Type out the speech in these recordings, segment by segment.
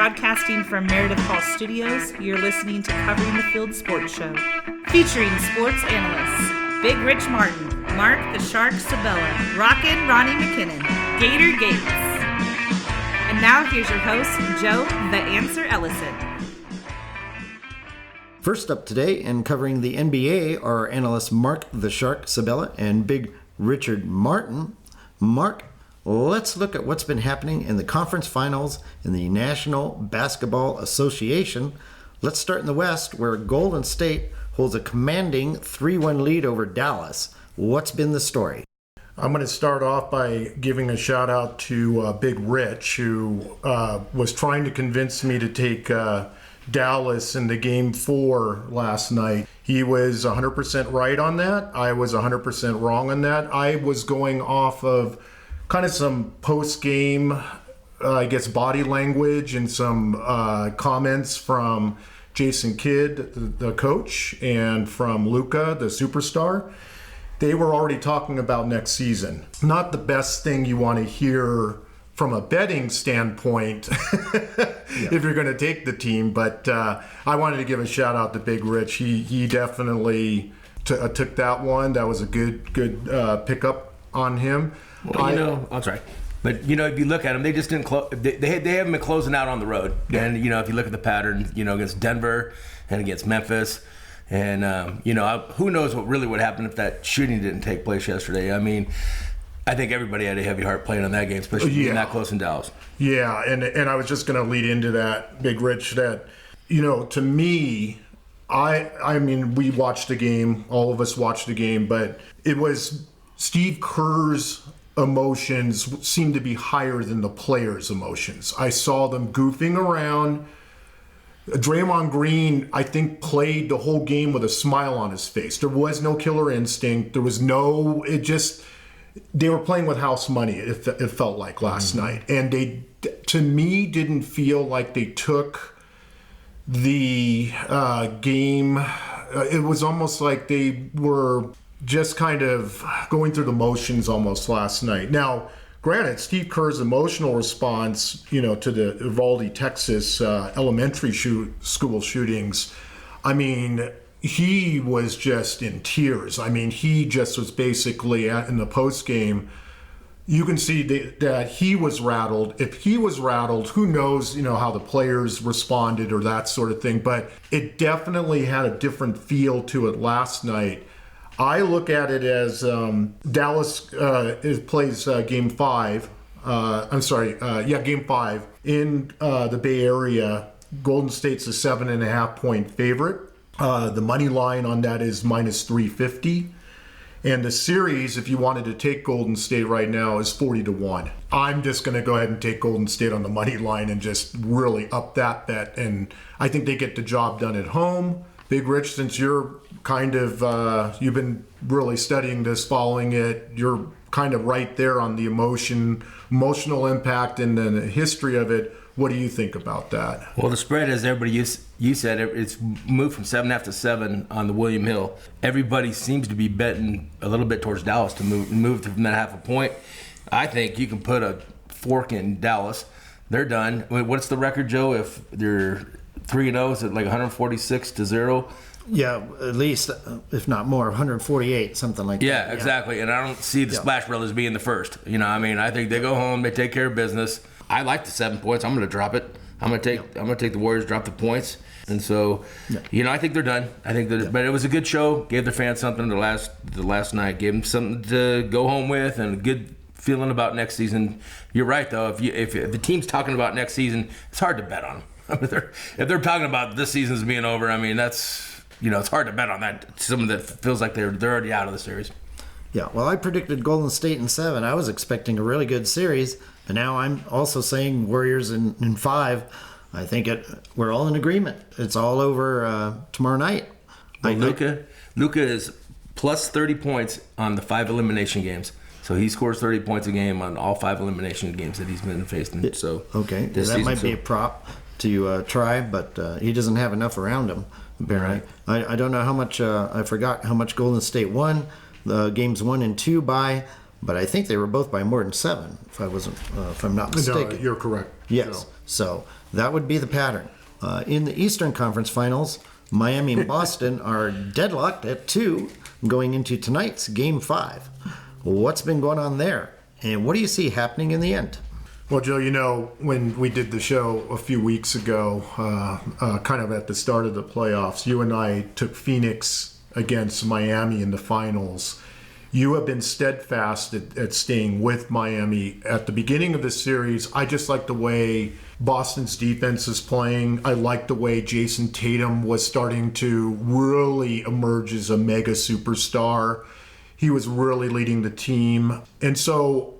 Broadcasting from Meredith Hall Studios, you're listening to Covering the Field Sports Show, featuring sports analysts Big Rich Martin, Marc the Shark Sabella, Rockin, Ronnie McKinnon, Gator Gates. And now here's your host, Joe the Answer Ellison. First up today and covering the NBA are analysts Marc the Shark Sabella and Big Richard Martin. Marc, let's look at what's been happening in the conference finals in the National Basketball Association. Let's start in the West, where Golden State holds a commanding 3-1 lead over Dallas. What's been the story? I'm going to start off by giving a shout out to Big Rich, who was trying to convince me to take Dallas in the Game 4 last night. He was 100% right on that. I was 100% wrong on that. I was going off of kind of some post-game, body language and some comments from Jason Kidd, the coach, and from Luka, the superstar. They were already talking about next season. Not the best thing you want to hear from a betting standpoint if you're going to take the team, but I wanted to give a shout out to Big Rich. He definitely took that one. That was a good pickup on him. Well, I'm sorry. But, if you look at them, they just didn't they haven't been closing out on the road. Yeah. And, if you look at the pattern, against Denver and against Memphis, and, who knows what really would happen if that shooting didn't take place yesterday. I mean, I think everybody had a heavy heart playing on that game, especially being that close in Dallas. Yeah, and I was just going to lead into that, Big Rich, that, to me, I mean, we watched the game, all of us watched the game, but it was Steve Kerr's emotions seemed to be higher than the players' emotions. I saw them goofing around. Draymond Green, I think, played the whole game with a smile on his face. There was no killer instinct. There was they were playing with house money, it felt like last night. And they, to me, didn't feel like they took the game. It was almost like they were just kind of going through the motions almost last night. Now, granted, Steve Kerr's emotional response, to the Uvalde, Texas elementary school shootings, I mean, he was just in tears. I mean, he just was basically in the post game. You can see that he was rattled. If he was rattled, who knows, how the players responded or that sort of thing. But it definitely had a different feel to it last night. I look at it as Dallas plays Game 5. Game 5 in the Bay Area. Golden State's a 7.5-point favorite. The money line on that is minus 350. And the series, if you wanted to take Golden State right now, is 40-1. I'm just going to go ahead and take Golden State on the money line and just really up that bet. And I think they get the job done at home. Big Rich, since you're kind of, you've been really studying this, following it, you're kind of right there on the emotional impact and then the history of it. What do you think about that? Well, the spread, as everybody you said, it's moved from 7.5 to 7 on the William Hill. Everybody seems to be betting a little bit towards Dallas to move from that half a point. I think you can put a fork in Dallas. They're done. What's the record, Joe? If they're 3-0, is it like 146-0? Yeah, at least, if not more, 148, something like that. Yeah, exactly. And I don't see the Splash Brothers being the first. I think they go home, they take care of business. I like the 7 points. I'm going to drop it. I'm going to take the Warriors, drop the points. And so, I think they're done. But it was a good show. Gave their fans something the last night. Gave them something to go home with and a good feeling about next season. You're right, though. If the team's talking about next season, it's hard to bet on them. If they're talking about this season's being over, I mean, that's, it's hard to bet on that. Someone that feels like they're already out of the series. Yeah, well, I predicted Golden State in 7. I was expecting a really good series. And now I'm also saying Warriors in 5. I think we're all in agreement. It's all over tomorrow night. Well, Luka is plus 30 points on the 5 elimination games. So he scores 30 points a game on all 5 elimination games that he's been facing. Okay, that might be a prop to try, but he doesn't have enough around him, apparently. Right. I don't know how much, I forgot how much Golden State won the games 1 and 2 by, but I think they were both by more than 7, if I'm not mistaken. No, you're correct. Yes. So that would be the pattern. In the Eastern Conference Finals, Miami and Boston are deadlocked at 2 going into tonight's Game 5. What's been going on there? And what do you see happening in the end? Well, Joe, when we did the show a few weeks ago, kind of at the start of the playoffs, you and I took Phoenix against Miami in the finals. You have been steadfast at staying with Miami. At the beginning of the series, I just like the way Boston's defense is playing. I like the way Jason Tatum was starting to really emerge as a mega superstar. He was really leading the team. And so,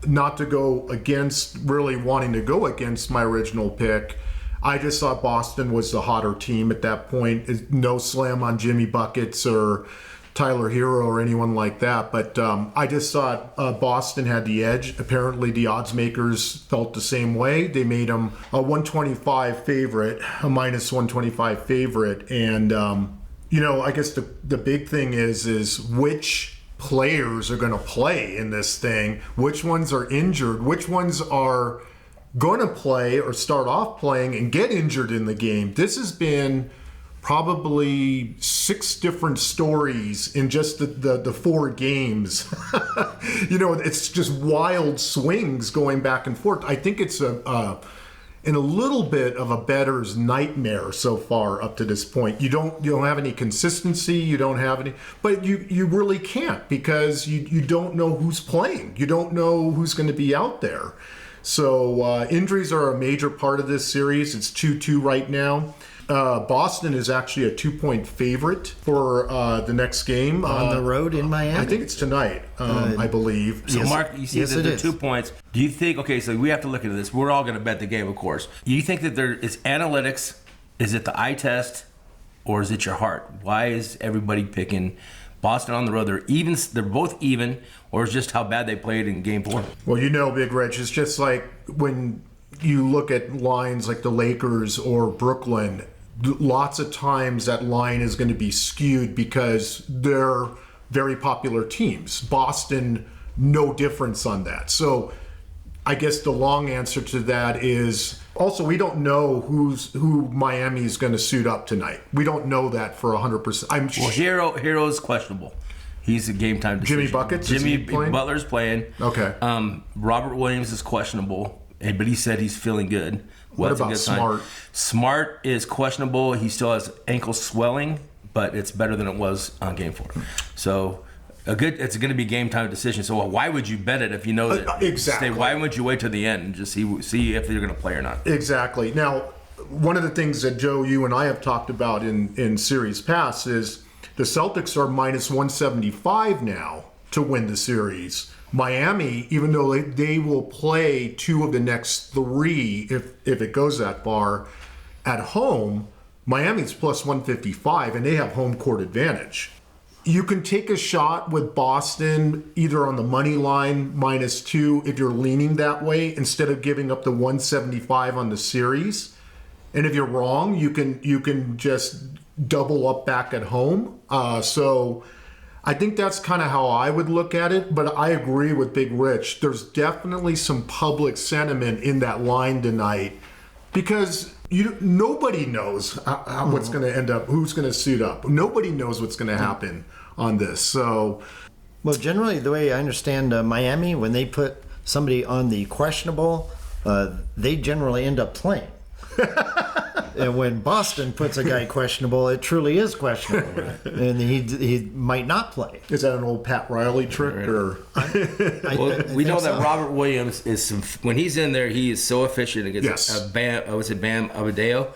not to go against, really wanting to go against my original pick, I just thought Boston was the hotter team at that point. No slam on Jimmy Buckets or Tyler Hero or anyone like that, but I just thought Boston had the edge. Apparently the odds makers felt the same way. They made them a 125 favorite, a minus 125 favorite, and I guess the big thing is which players are going to play in this thing, which ones are injured, which ones are going to play or start off playing and get injured in the game. This has been probably 6 different stories in just the 4 games. It's just wild swings going back and forth. I think it's in a little bit of a bettor's nightmare so far up to this point. You don't have any consistency. You don't have any, but you really can't, because you don't know who's playing. You don't know who's going to be out there. So injuries are a major part of this series. It's 2-2 right now. Boston is actually a 2-point favorite for the next game. On the road in Miami? I think it's tonight, I believe. So, Yes. Mark, you see Yes, the it is. 2 points. Do you think, okay, so we have to look into this. We're all going to bet the game, of course. Do you think that it's analytics, is it the eye test, or is it your heart? Why is everybody picking Boston on the road? They're both even, or is just how bad they played in Game 4? Well, Big Rich, it's just like when you look at lines like the Lakers or Brooklyn, lots of times that line is going to be skewed because they're very popular teams. Boston, no difference on that. So I guess the long answer to that is also we don't know who Miami is going to suit up tonight. We don't know that for 100%. Well, Hero's questionable. He's a game time decision. Jimmy Buckets? Is Jimmy he playing? Butler's playing. Okay. Robert Williams is questionable, but he said he's feeling good. What That's a about good sign. Smart? Smart is questionable. He still has ankle swelling, but it's better than it was on Game 4. So it's going to be game time decision. So why would you bet it if you know that? Exactly. Why would you wait till the end and just see if they're going to play or not? Exactly. Now, one of the things that Joe, you and I have talked about in series past is the Celtics are minus 175 now to win the series. Miami, even though they will play 2 of the next 3 if it goes that far at home, Miami's plus 155 and they have home court advantage. You can take a shot with Boston either on the money line minus 2 if you're leaning that way instead of giving up the 175 on the series. And if you're wrong, you can just double up back at home. So I think that's kind of how I would look at it, but I agree with Big Rich. There's definitely some public sentiment in that line tonight because nobody knows what's going to end up, who's going to suit up. Nobody knows what's going to happen on this. So, Well, generally, the way I understand Miami, when they put somebody on the questionable, they generally end up playing. And when Boston puts a guy questionable, it truly is questionable. And he might not play. is that an old Pat Riley trick? Or Well, we know that Robert Williams when he's in there, he is so efficient against Yes. Bam Adebayo.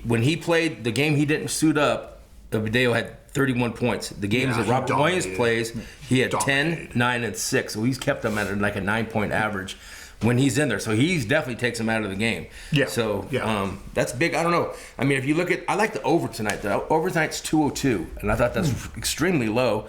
When he played the game, he didn't suit up. Adebayo had 31 points. The games that he Robert Williams dominated. plays, he had 10, Dominated. 9, and 6. So he's kept them at like a 9-point average when he's in there. So he definitely takes them out of the game. Yeah. So Yeah. that's big. I don't know. I mean, if you look at, I like the over tonight. The over tonight's 202, and I thought that's extremely low.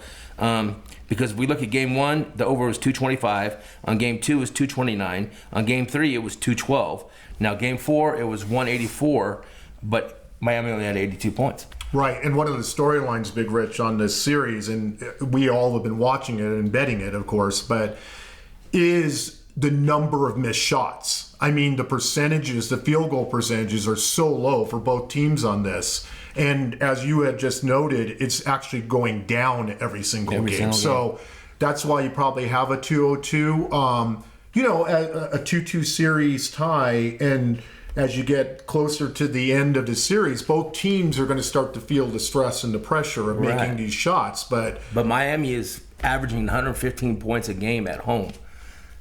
Because if we look at Game 1, the over was 225. On Game 2, it was 229. On Game 3, it was 212. Now, Game 4, it was 184, but Miami only had 82 points. Right, and one of the storylines, Big Rich, on this series, and we all have been watching it and betting it, of course, but is the number of missed shots. I mean, the percentages, the field goal percentages are so low for both teams on this. And as you had just noted, it's actually going down every single game. So that's why you probably have a 2-0-2. A 2-2 series tie, and as you get closer to the end of the series, both teams are going to start to feel the stress and the pressure of making these shots. But Miami is averaging 115 points a game at home.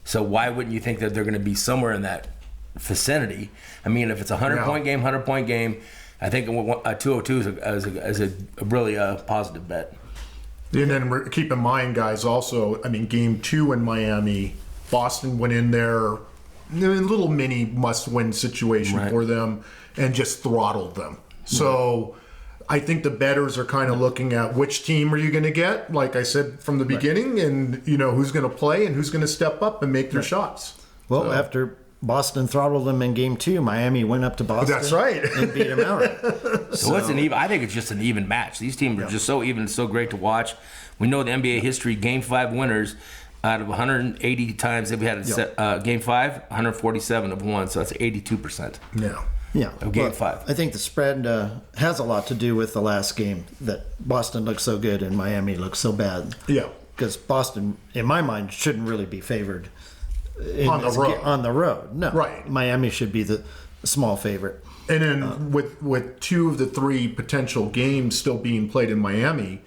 So why wouldn't you think that they're going to be somewhere in that vicinity? I mean, if it's a 100-point game, 100-point game, I think a 2-0-2 is a really positive bet. And then keep in mind, guys, also, I mean, game 2 in Miami, Boston went in there, a little mini must-win situation for them, and just throttled them. So I think the bettors are kind of looking at which team are you going to get, like I said from the beginning, and who's going to play and who's going to step up and make their shots. Well, after Boston throttled them in game 2, Miami went up to Boston. That's right. And beat them out. So it's an even. I think it's just an even match. These teams are just so even, so great to watch. We know the NBA history, Game 5 winners, out of 180 times that we had Game 5, 147 have won, so that's 82%. Yeah. Of Game 5. I think the spread has a lot to do with the last game, that Boston looks so good and Miami looks so bad. Yeah. Because Boston, in my mind, shouldn't really be favored on the road. No. Right. Miami should be the small favorite. And then with 2 of the 3 potential games still being played in Miami,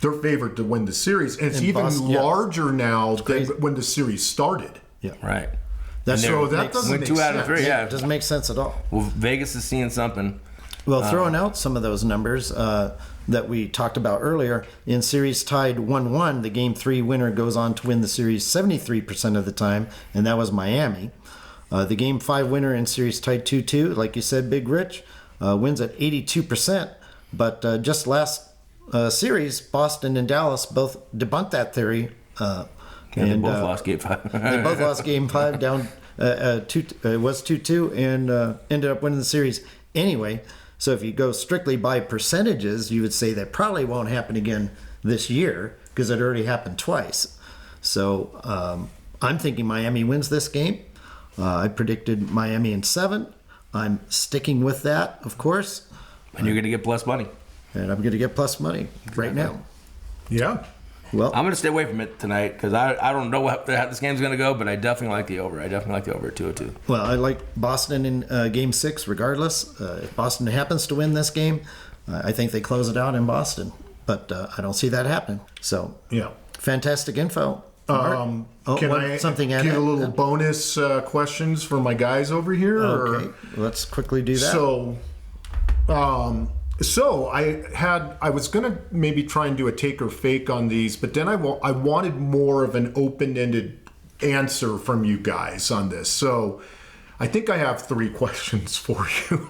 they're favored to win the series. And it's even larger now than when the series started. Yeah. Right. So that doesn't make 2 out of 3, It doesn't make sense at all. Well, Vegas is seeing something. Well, throwing out some of those numbers that we talked about earlier, in series tied 1-1, the Game 3 winner goes on to win the series 73% of the time, and that was Miami. The Game 5 winner in series tied 2-2, like you said, Big Rich, wins at 82%. But just last series, Boston and Dallas both debunked that theory. They both lost Game 5. They both lost Game 5 down. It was 2-2 and ended up winning the series anyway. So if you go strictly by percentages, you would say that probably won't happen again this year because it already happened twice. So I'm thinking Miami wins this game. I predicted Miami in 7. I'm sticking with that, of course. And you're going to get plus money. And I'm going to get plus money right now. Yeah. Well, I'm going to stay away from it tonight because I don't know how this game's going to go, but I definitely like the over. I definitely like the over at 2-2. Well, I like Boston in Game 6 regardless. If Boston happens to win this game, I think they close it out in Boston. But I don't see that happen. So, fantastic info. Can I something get a little bonus questions for my guys over here? Okay, let's quickly do that. So I was gonna maybe try and do a take or fake on these, but then I wanted more of an open-ended answer from you guys on this. So I think I have 3 questions for you.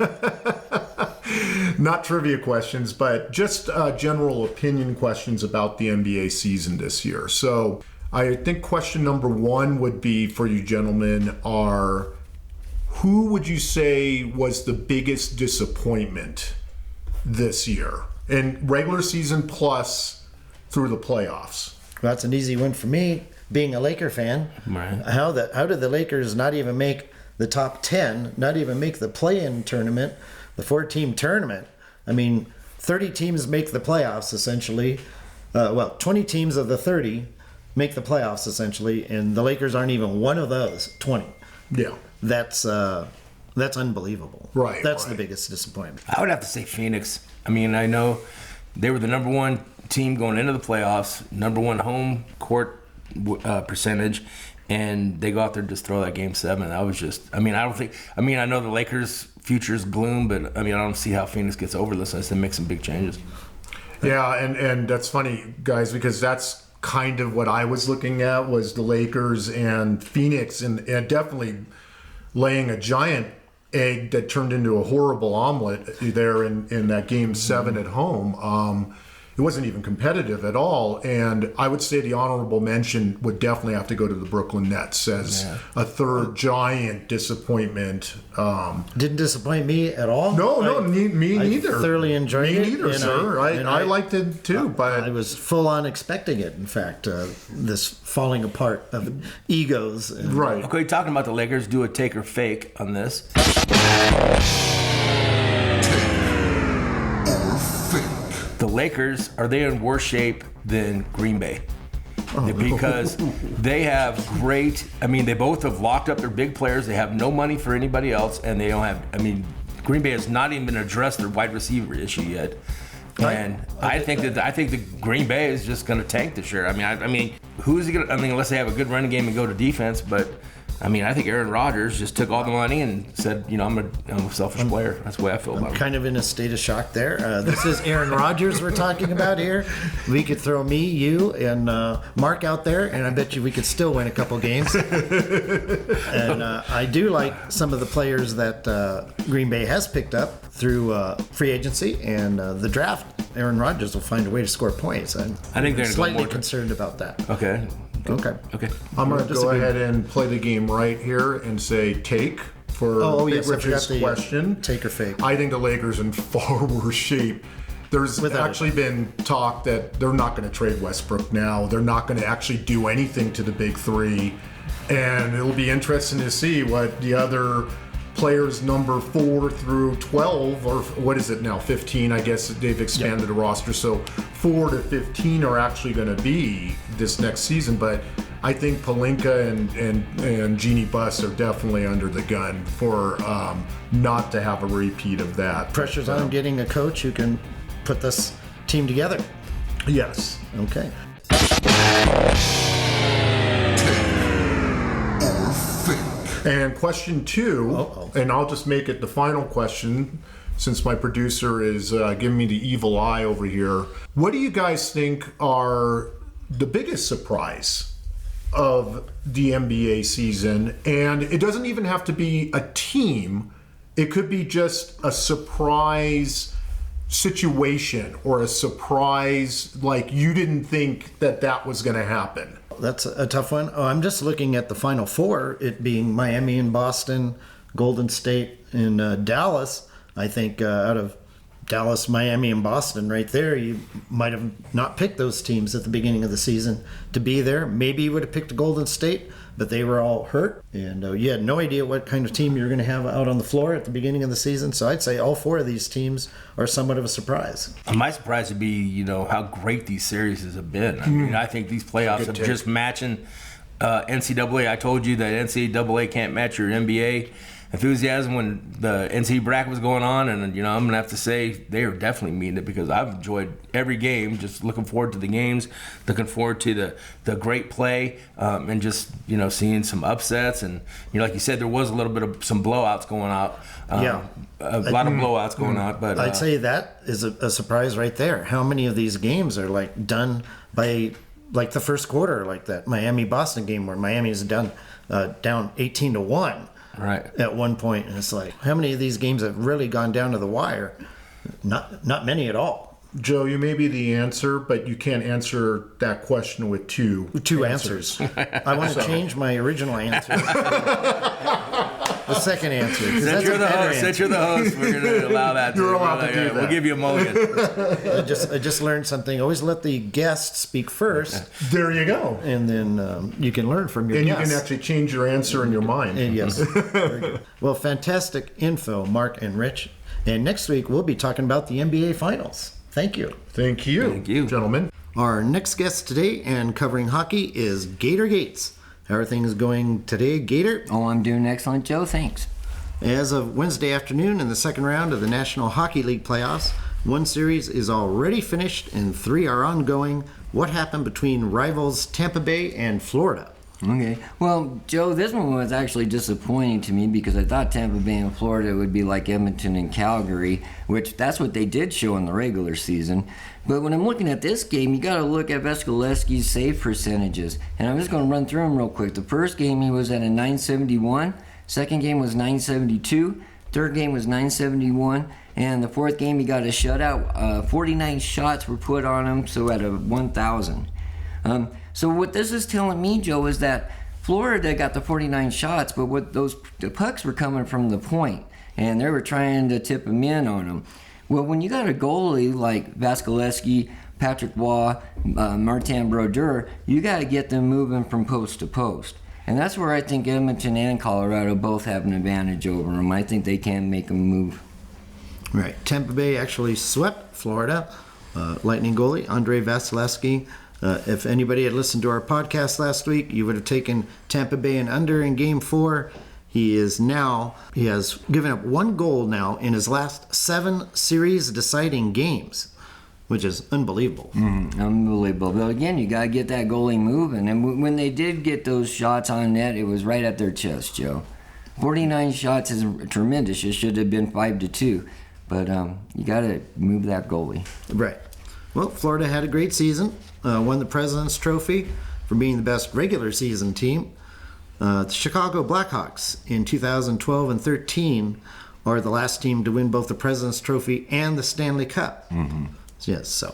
Not trivia questions, but just general opinion questions about the NBA season this year. So I think question number 1 would be for you gentlemen who would you say was the biggest disappointment this year in regular season plus through the playoffs? That's an easy one for me, being a Laker fan. Right. How did the Lakers not even make the top 10, not even make the play-in tournament, the 4-team tournament? I mean, 30 teams make the playoffs essentially. 20 teams of the 30 make the playoffs essentially, and the Lakers aren't even one of those 20. Yeah. That's unbelievable. Right. That's the biggest disappointment. I would have to say Phoenix. I mean, I know they were the number 1 team going into the playoffs, number 1 home court percentage, and they go out there and just throw that Game 7. That was just, I know the Lakers' future is gloom, but I don't see how Phoenix gets over this unless they make some big changes. Yeah, and that's funny, guys, because that's kind of what I was looking at was the Lakers and Phoenix, and definitely laying a giant egg that turned into a horrible omelet there in that Game 7 at home. It it wasn't even competitive at all. And I would say the honorable mention would definitely have to go to the Brooklyn Nets as a third giant disappointment. Didn't disappoint me at all. Me neither. I thoroughly enjoyed it. Me neither, sir. I liked it too, but I was full on expecting it. In fact, this falling apart of egos. Right. Okay, talking about the Lakers, do a take or fake on this. The Lakers, are they in worse shape than Green Bay? Because they have they both have locked up their big players. They have no money for anybody else, and they don't have, Green Bay has not even addressed their wide receiver issue yet. And I think the Green Bay is just going to tank this year. Who's he going to, unless they have a good running game and go to defense, but I think Aaron Rodgers just took all the money and said, I'm a selfish player. That's the way I feel about it. Kind of in a state of shock there. This is Aaron Rodgers we're talking about here. We could throw me, you, and Marc out there, and I bet you we could still win a couple games. And I do like some of the players that Green Bay has picked up through free agency and the draft. Aaron Rodgers will find a way to score points. I think they're slightly concerned about that. Okay. I'm going to go ahead and play the game right here and say take for Big Rich's question. Take or fake. I think the Lakers in far worse shape. There's been talk that they're not going to trade Westbrook now. They're not going to actually do anything to the big three. And it'll be interesting to see what the other players number 4 through 12, or what is it now, 15, I guess they've expanded the roster, so 4 to 15 are actually going to be this next season. But I think Pelinka and Jeannie Buss are definitely under the gun for not to have a repeat of that. Pressure's on getting a coach who can put this team together. Yes. Okay. And question 2, and I'll just make it the final question since my producer is giving me the evil eye over here. What do you guys think are the biggest surprise of the NBA season? And it doesn't even have to be a team. It could be just a surprise situation or a surprise, like you didn't think that was going to happen. That's a tough one. I'm just looking at the Final Four, it being Miami and Boston, Golden State and Dallas. I think out of Dallas, Miami, and Boston right there, you might have not picked those teams at the beginning of the season to be there. Maybe you would have picked Golden State, but they were all hurt. And you had no idea what kind of team you were going to have out on the floor at the beginning of the season. So I'd say all 4 of these teams are somewhat of a surprise. My surprise would be, how great these series have been. I think these playoffs are just matching NCAA. I told you that NCAA can't match your NBA enthusiasm when the NCAA bracket was going on, and I'm gonna have to say they are definitely meeting it, because I've enjoyed every game. Just looking forward to the games, looking forward to the great play, and just seeing some upsets, and like you said, there was a little bit of some blowouts going out. A lot of blowouts going on, but I'd say that is a surprise right there. How many of these games are done by the first quarter, like that Miami-Boston game where Miami is down 18-1. Right. At one point, and it's like, how many of these games have really gone down to the wire? Not many at all. Joe, you may be the answer, but you can't answer that question with two answers. I want to change my original answer. The second answer. Since you're the host, we're going to allow that. You're allowed to do that. We'll give you a mulligan. I just learned something. Always let the guest speak first. There you go. And then you can learn from your guest. And you can actually change your answer in your mind. Yes. Very good. Well, fantastic info, Marc and Rich. And next week, we'll be talking about the NBA Finals. Thank you. Thank you, gentlemen. Our next guest today and covering hockey is Gator Gates. How are things going today, Gator? Oh, I'm doing excellent, Joe. Thanks. As of Wednesday afternoon in the second round of the National Hockey League playoffs, one series is already finished and 3 are ongoing. What happened between rivals Tampa Bay and Florida? Okay. Well, Joe, this one was actually disappointing to me because I thought Tampa Bay and Florida would be like Edmonton and Calgary, which that's what they did show in the regular season. But when I'm looking at this game, you got to look at Vasilevsky's save percentages. And I'm just going to run through them real quick. The first game, he was at a 971. Second game was 972. Third game was 971. And the fourth game, he got a shutout. 49 shots were put on him, so at a 1,000. So what this is telling me, Joe, is that Florida got the 49 shots, but the pucks were coming from the point, and they were trying to tip them in on them. Well, when you got a goalie like Vasilevsky, Patrick Waugh, Martin Brodeur, you got to get them moving from post to post. And that's where I think Edmonton and Colorado both have an advantage over them. I think they can make them move. Right. Tampa Bay actually swept Florida. Lightning goalie Andrei Vasilevsky. If anybody had listened to our podcast last week, you would have taken Tampa Bay and under in Game 4. He has given up 1 goal now in his last 7 series-deciding games, which is unbelievable. Unbelievable. But again, you got to get that goalie moving. And when they did get those shots on net, it was right at their chest, Joe. 49 shots is tremendous. It should have been 5-2. But you got to move that goalie. Right. Well, Florida had a great season. Won the President's Trophy for being the best regular season team. The Chicago Blackhawks in 2012 and 13 are the last team to win both the President's Trophy and the Stanley Cup. Yes, so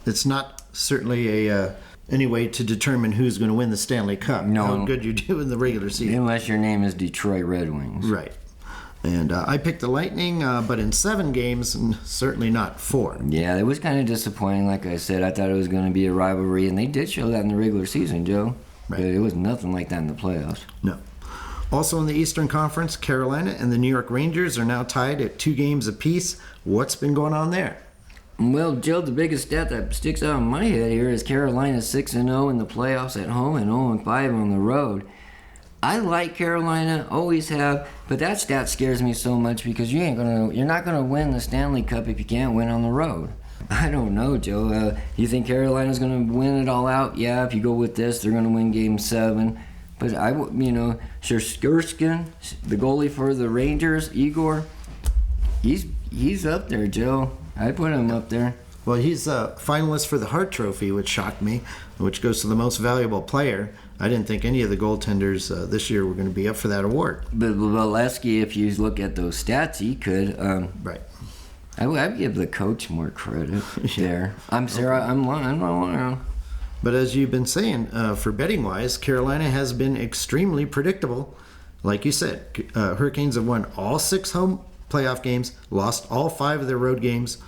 it's not certainly any way to determine who's going to win the Stanley Cup. No. How good you do in the regular season. Unless your name is Detroit Red Wings. Right. And I picked the Lightning, but in 7 games, and certainly not 4. Yeah, it was kind of disappointing. Like I said, I thought it was going to be a rivalry, and they did show that in the regular season, Joe. Right. But it was nothing like that in the playoffs. No. Also in the Eastern Conference, Carolina and the New York Rangers are now tied at 2 games apiece. What's been going on there? Well, Joe, the biggest stat that sticks out in my head here is Carolina 6-0 in the playoffs at home and 0-5 on the road. I like Carolina, always have, but that stat scares me so much because you're not gonna win the Stanley Cup if you can't win on the road. I don't know, Joe. You think Carolina's gonna win it all out? Yeah, if you go with this, they're gonna win Game 7. But Sherskin, the goalie for the Rangers, Igor, he's up there, Joe. I put him up there. Well, he's a finalist for the Hart Trophy, which shocked me, which goes to the most valuable player. I didn't think any of the goaltenders this year were going to be up for that award. But Valesky, if you look at those stats, he could. Right. I'd give the coach more credit there. I'm sorry, I'm not lying. But as you've been saying, for betting-wise, Carolina has been extremely predictable. Like you said, Hurricanes have won all 6 home playoff games, lost all 5 of their road games,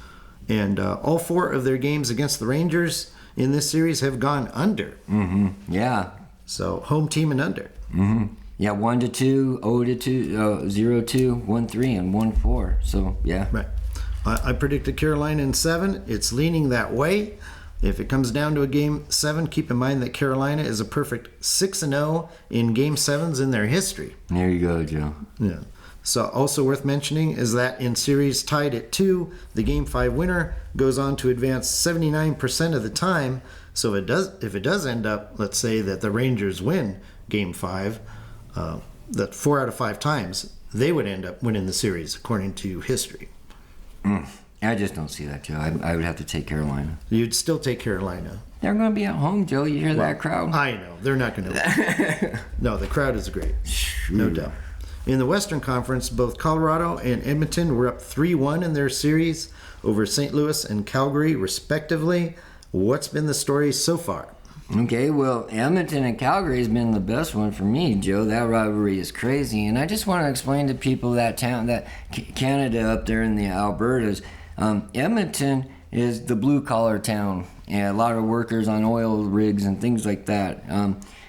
and all 4 of their games against the Rangers in this series have gone under. Yeah. So home team and under. Yeah, 1-2, 0-2, 0-2, 1-3, and 1-4. So yeah. Right. I predicted Carolina in 7. It's leaning that way. If it comes down to a Game 7, keep in mind that Carolina is a perfect 6-0 in Game 7s in their history. There you go, Joe. Yeah. So also worth mentioning is that in series tied at 2, the Game 5 winner goes on to advance 79% of the time. So if it does end up, let's say that the Rangers win Game 5, that 4 out of 5 times, they would end up winning the series according to history. I just don't see that, Joe. I would have to take Carolina. You'd still take Carolina. They're going to be at home, Joe. You hear that crowd? I know. They're not going to. No, the crowd is great. No doubt. In the Western Conference, both Colorado and Edmonton were up 3-1 in their series over St. Louis and Calgary, respectively. What's been the story so far? Okay, well, Edmonton and Calgary has been the best one for me, Joe. That rivalry is crazy. And I just want to explain to people that Canada up there in the Albertas, Edmonton is the blue-collar town. And a lot of workers on oil rigs and things like that.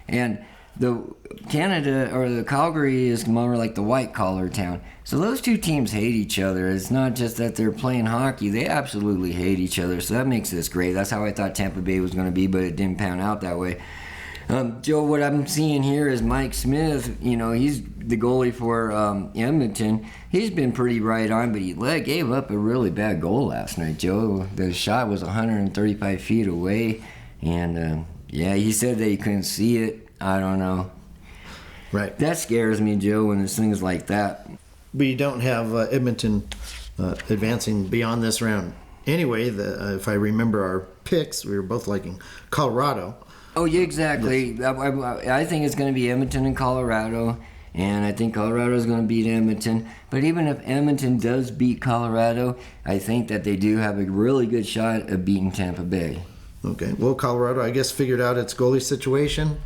And the Canada or the Calgary is more like the white-collar town. So those two teams hate each other. It's not just that they're playing hockey. They absolutely hate each other. So that makes this great. That's how I thought Tampa Bay was going to be, but it didn't pan out that way. Joe, what I'm seeing here is Mike Smith. You know, he's the goalie for Edmonton. He's been pretty right on, but he gave up a really bad goal last night, Joe. The shot was 135 feet away, and he said that he couldn't see it. I don't know. Right. That scares me, Joe, when there's things like that. We don't have Edmonton advancing beyond this round. Anyway, if I remember our picks, we were both liking Colorado. Oh, yeah, exactly. Yes. I think it's going to be Edmonton and Colorado. and I think Colorado's going to beat Edmonton. But even if Edmonton does beat Colorado, I think that they do have a really good shot of beating Tampa Bay. Okay. Well, Colorado, I guess, figured out its goalie situation.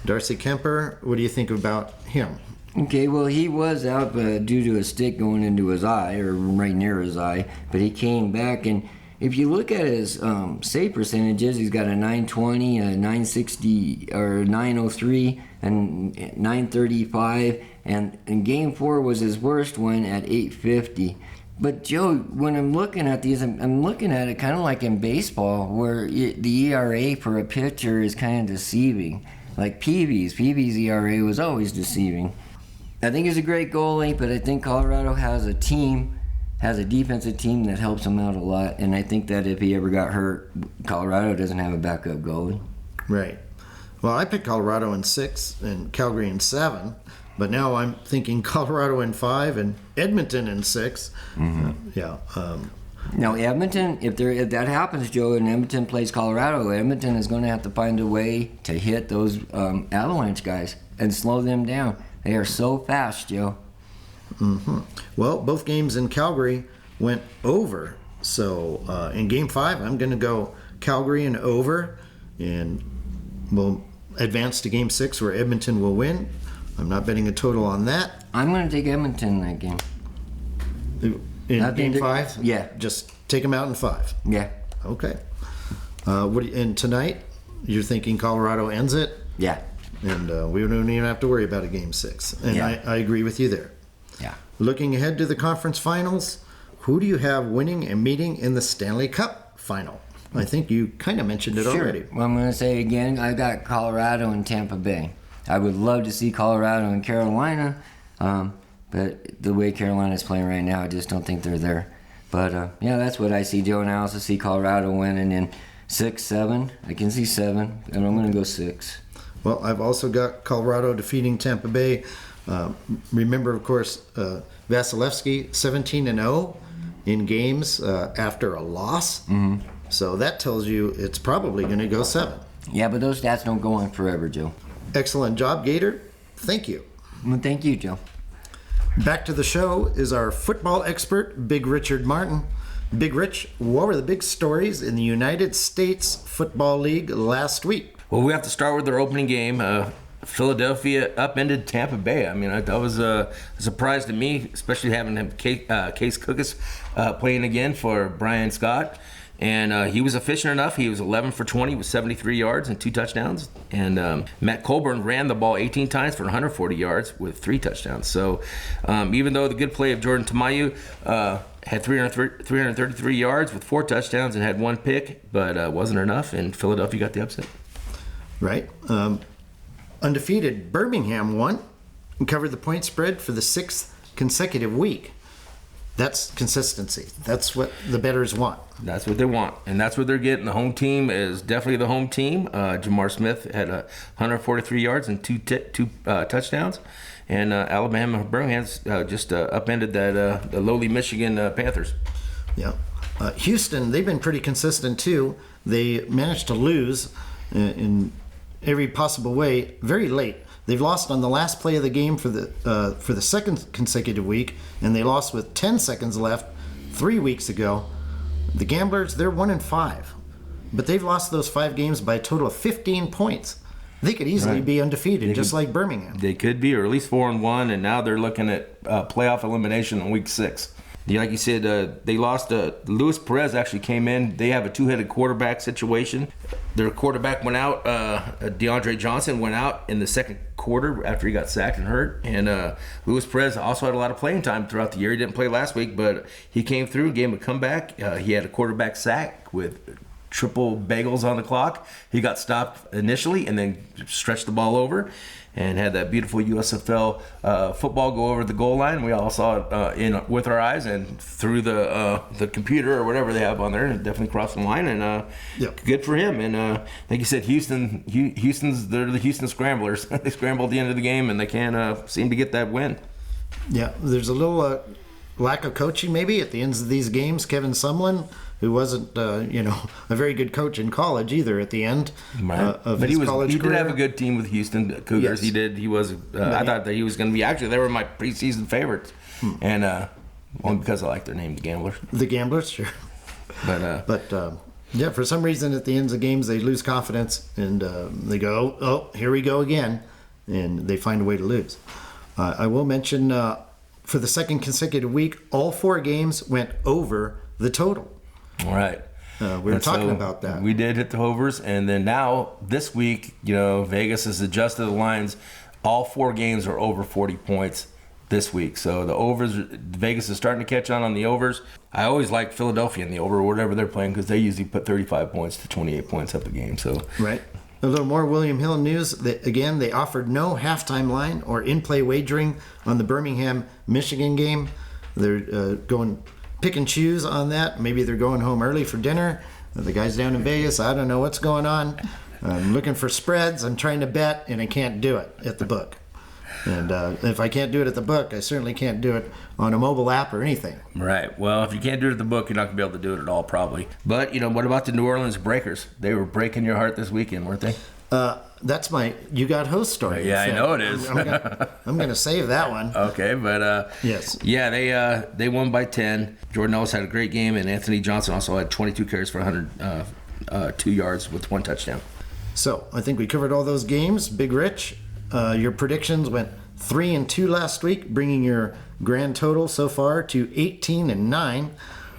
Darcy Kemper, what do you think about him? Okay, well, he was out due to a stick going into his eye, or right near his eye, but he came back, and if you look at his save percentages, he's got a 920, a 960, or 903, and 935, and in Game 4 was his worst one at 850. But Joe, when I'm looking at these, I'm looking at it kind of like in baseball, where the ERA for a pitcher is kind of deceiving. Like Peavy's ERA was always deceiving. I think he's a great goalie, but I think Colorado has a defensive team that helps him out a lot, and I think that if he ever got hurt, Colorado doesn't have a backup goalie. Right. Well, I picked Colorado in 6 and Calgary in 7, but now I'm thinking Colorado in 5 and Edmonton in 6. Now, Edmonton, if that happens, Joe, and Edmonton plays Colorado, Edmonton is going to have to find a way to hit those Avalanche guys and slow them down. They are so fast, Joe. Mm-hmm. Well, both games in Calgary went over. So in Game 5, I'm going to go Calgary and over, and we'll advance to Game 6 where Edmonton will win. I'm not betting a total on that. I'm going to take Edmonton in that game. In Game 5? Yeah. Just take them out in 5? Yeah. Okay. And tonight, you're thinking Colorado ends it? Yeah. And we don't even have to worry about a Game 6. And Yeah. I agree with you there. Yeah. Looking ahead to the conference finals, who do you have winning and meeting in the Stanley Cup final? I think you kind of mentioned it already. Well, I'm going to say it again, I got Colorado and Tampa Bay. I would love to see Colorado and Carolina, but the way Carolina's playing right now, I just don't think they're there. But, yeah, that's what I see, Joe, and I also see Colorado winning in 6, 7. I can see 7, and I'm going to go 6. Well, I've also got Colorado defeating Tampa Bay. Remember, of course, Vasilevsky 17-0 in games after a loss. Mm-hmm. So that tells you it's probably going to go 7. Yeah, but those stats don't go on forever, Joe. Excellent job, Gator. Thank you. Well, thank you, Joe. Back to the show is our football expert, Big Richard Martin. Big Rich, what were the big stories in the United States Football League last week? Well, we have to start with their opening game. Philadelphia upended Tampa Bay. I mean, that was a surprise to me, especially having him, Case Cookus playing again for Brian Scott. And he was efficient enough. He was 11 for 20 with 73 yards and 2 touchdowns. And Matt Colburn ran the ball 18 times for 140 yards with 3 touchdowns. So even though the good play of Jordan Tamayu had 333 yards with 4 touchdowns and had 1 pick, but wasn't enough, and Philadelphia got the upset. Right. Undefeated Birmingham won and covered the point spread for the 6th consecutive week. That's consistency. That's what the bettors want. That's what they want, and that's what they're getting. The home team is definitely the home team. Jamar Smith had 143 yards and 2 touchdowns, and Alabama Birmingham's just upended that the lowly Michigan Panthers. Yeah. Houston, they've been pretty consistent too. They managed to lose in every possible way very late. They've lost on the last play of the game for the 2nd consecutive week, and they lost with 10 seconds left 3 weeks ago. The Gamblers, they're 1-5, but they've lost those 5 games by a total of 15 points. They could easily be undefeated, just like Birmingham. They could be, or at least 4-1, and now they're looking at playoff elimination in week 6. Like you said, they lost. Luis Perez actually came in. They have a 2-headed quarterback situation. Their quarterback went out. DeAndre Johnson went out in the 2nd quarter after he got sacked and hurt. And Luis Perez also had a lot of playing time throughout the year. He didn't play last week, but he came through, gave him a comeback. He had a quarterback sack with triple bagels on the clock. He got stopped initially and then stretched the ball over and had that beautiful USFL football go over the goal line. We all saw it with our eyes and through the computer or whatever they have on there, and definitely crossed the line. And good for him. And like you said, they're the Houston Scramblers. They scramble at the end of the game, and they can't seem to get that win. Yeah, there's a little lack of coaching maybe at the ends of these games. Kevin Sumlin who wasn't, a very good coach in college either at the end of but his college he career. did have a good team with Houston Cougars. Yes. He did. He was. I thought that he was going to be. Actually, they were my preseason favorites, and only because I like their name, the Gamblers. The Gamblers, sure. But Yeah, for some reason at the ends of games they lose confidence and they go, oh, here we go again, and they find a way to lose. I will mention for the second consecutive week, all 4 games went over the total. all right. We were talking about that. We did hit the overs, and then now this week, Vegas has adjusted the lines. All 4 games are over 40 points this week. So the overs, Vegas is starting to catch on the overs. I always like Philadelphia in the over, or whatever they're playing, because they usually put 35 points to 28 points up a game. So Right. A little more William Hill news. They offered no halftime line or in-play wagering on the Birmingham-Michigan game. They're going pick and choose on that. Maybe they're going home early for dinner. The guys down in Vegas, I don't know what's going on. I'm looking for spreads. I'm trying to bet, and I can't do it at the book. And if I can't do it at the book, I certainly can't do it on a mobile app or anything. Right. Well, if you can't do it at the book, you're not going to be able to do it at all, probably. But, what about the New Orleans Breakers? They were breaking your heart this weekend, weren't they? That's my You Got Host story. Yeah, I know it is. I'm going to save that one. Okay, but Yes. Yeah, they won by 10. Jordan Ellis had a great game, and Anthony Johnson also had 22 carries for 102 yards with 1 touchdown. So I think we covered all those games. Big Rich, your predictions went 3-2 last week, bringing your grand total so far to 18-9.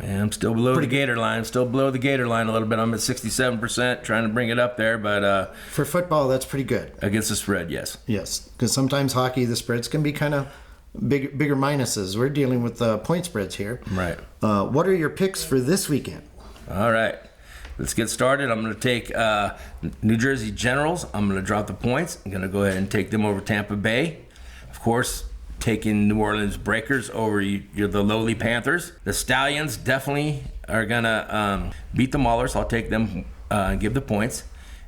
Man, I'm still below the Gator line. Still below the Gator line a little bit. I'm at 67%, trying to bring it up there, but For football, that's pretty good. against the spread, yes. Yes, because sometimes hockey, the spreads can be kind of bigger minuses. We're dealing with point spreads here. Right. What are your picks for this weekend? All right. Let's get started. I'm going to take New Jersey Generals. I'm going to drop the points. I'm going to go ahead and take them over Tampa Bay. Of course, taking New Orleans Breakers over the lowly Panthers. The Stallions definitely are going to beat the Maulers. I'll take them and give the points.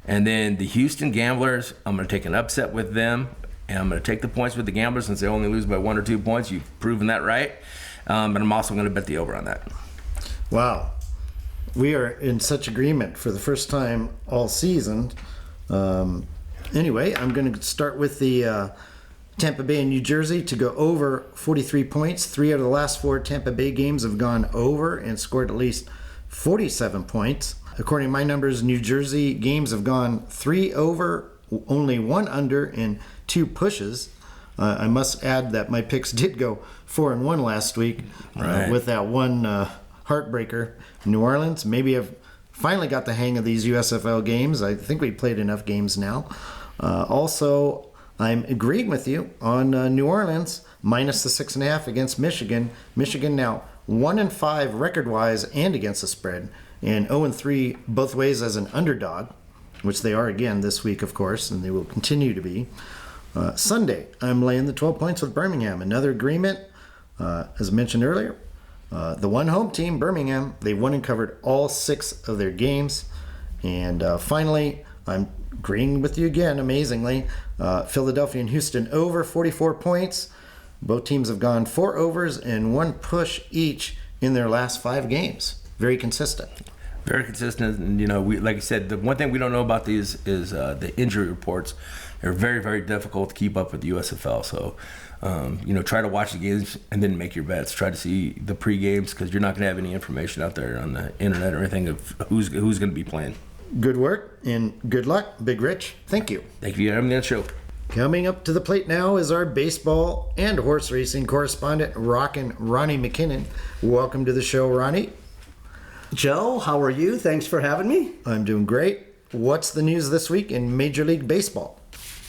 And then the Houston Gamblers, I'm going to take an upset with them. And I'm going to take the points with the Gamblers since they only lose by 1 or 2 points. You've proven that right. But I'm also going to bet the over on that. Wow. We are in such agreement for the first time all season. Anyway, I'm going to start with the Tampa Bay and New Jersey to go over 43 points. 3 out of the last 4 Tampa Bay games have gone over and scored at least 47 points. According to my numbers, New Jersey games have gone 3 over, only 1 under, and 2 pushes. I must add that my picks did go 4-1 last week with that one heartbreaker. New Orleans, maybe I've finally got the hang of these USFL games. I think we played enough games now. Also, I'm agreeing with you on New Orleans, minus the 6.5 against Michigan. Michigan now 1-5 record-wise and against the spread, and 0-3 both ways as an underdog, which they are again this week, of course, and they will continue to be. Sunday, I'm laying the 12 points with Birmingham. Another agreement, as mentioned earlier. The one home team, Birmingham, they won and covered all 6 of their games. And finally, I'm agreeing with you again, amazingly. Philadelphia and Houston over 44 points. Both teams have gone 4 overs and 1 push each in their last 5 games. Very consistent. Very consistent. And, we, like I said, the one thing we don't know about these is the injury reports. They're very, very difficult to keep up with the USFL. So, try to watch the games and then make your bets. Try to see the pre-games because you're not going to have any information out there on the internet or anything of who's going to be playing. Good work and good luck, Big Rich. Thank you. Thank you for having me on the show. Coming up to the plate now is our baseball and horse racing correspondent, Rockin' Ronnie McKinnon. Welcome to the show, Ronnie. Joe, how are you? Thanks for having me. I'm doing great. What's the news this week in Major League Baseball?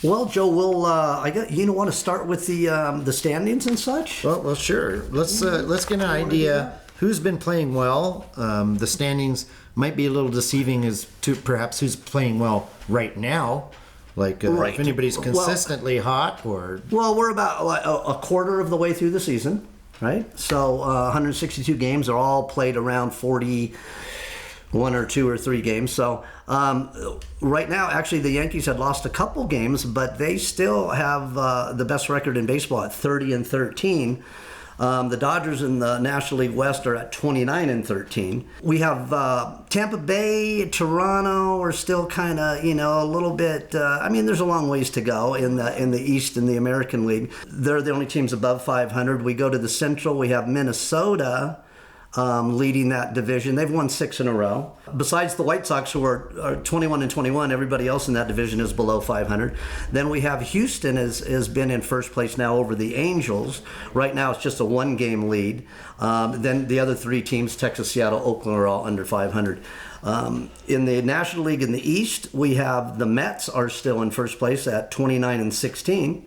Well, Joe, we'll want to start with the standings and such. Well, sure. Let's get an idea who's been playing well. The standings might be a little deceiving as to perhaps who's playing well right now. Like if anybody's consistently hot or... Well, we're about a quarter of the way through the season, right? So 162 games are all played around 41 or 2 or 3 games. So right now, actually, the Yankees had lost a couple games, but they still have the best record in baseball at 30-13. The Dodgers in the National League West are at 29-13. We have Tampa Bay, Toronto are still kind of, a little bit. There's a long ways to go in the East in the American League. They're the only teams above 500. We go to the Central. We have Minnesota leading that division. They've won 6 in a row. Besides the White Sox, who are 21-21, everybody else in that division is below 500. Then we have Houston has been in first place now over the Angels. Right now it's just a 1-game lead. Then the other 3 teams, Texas, Seattle, Oakland, are all under 500. In the National League in the East, we have the Mets are still in first place at 29-16.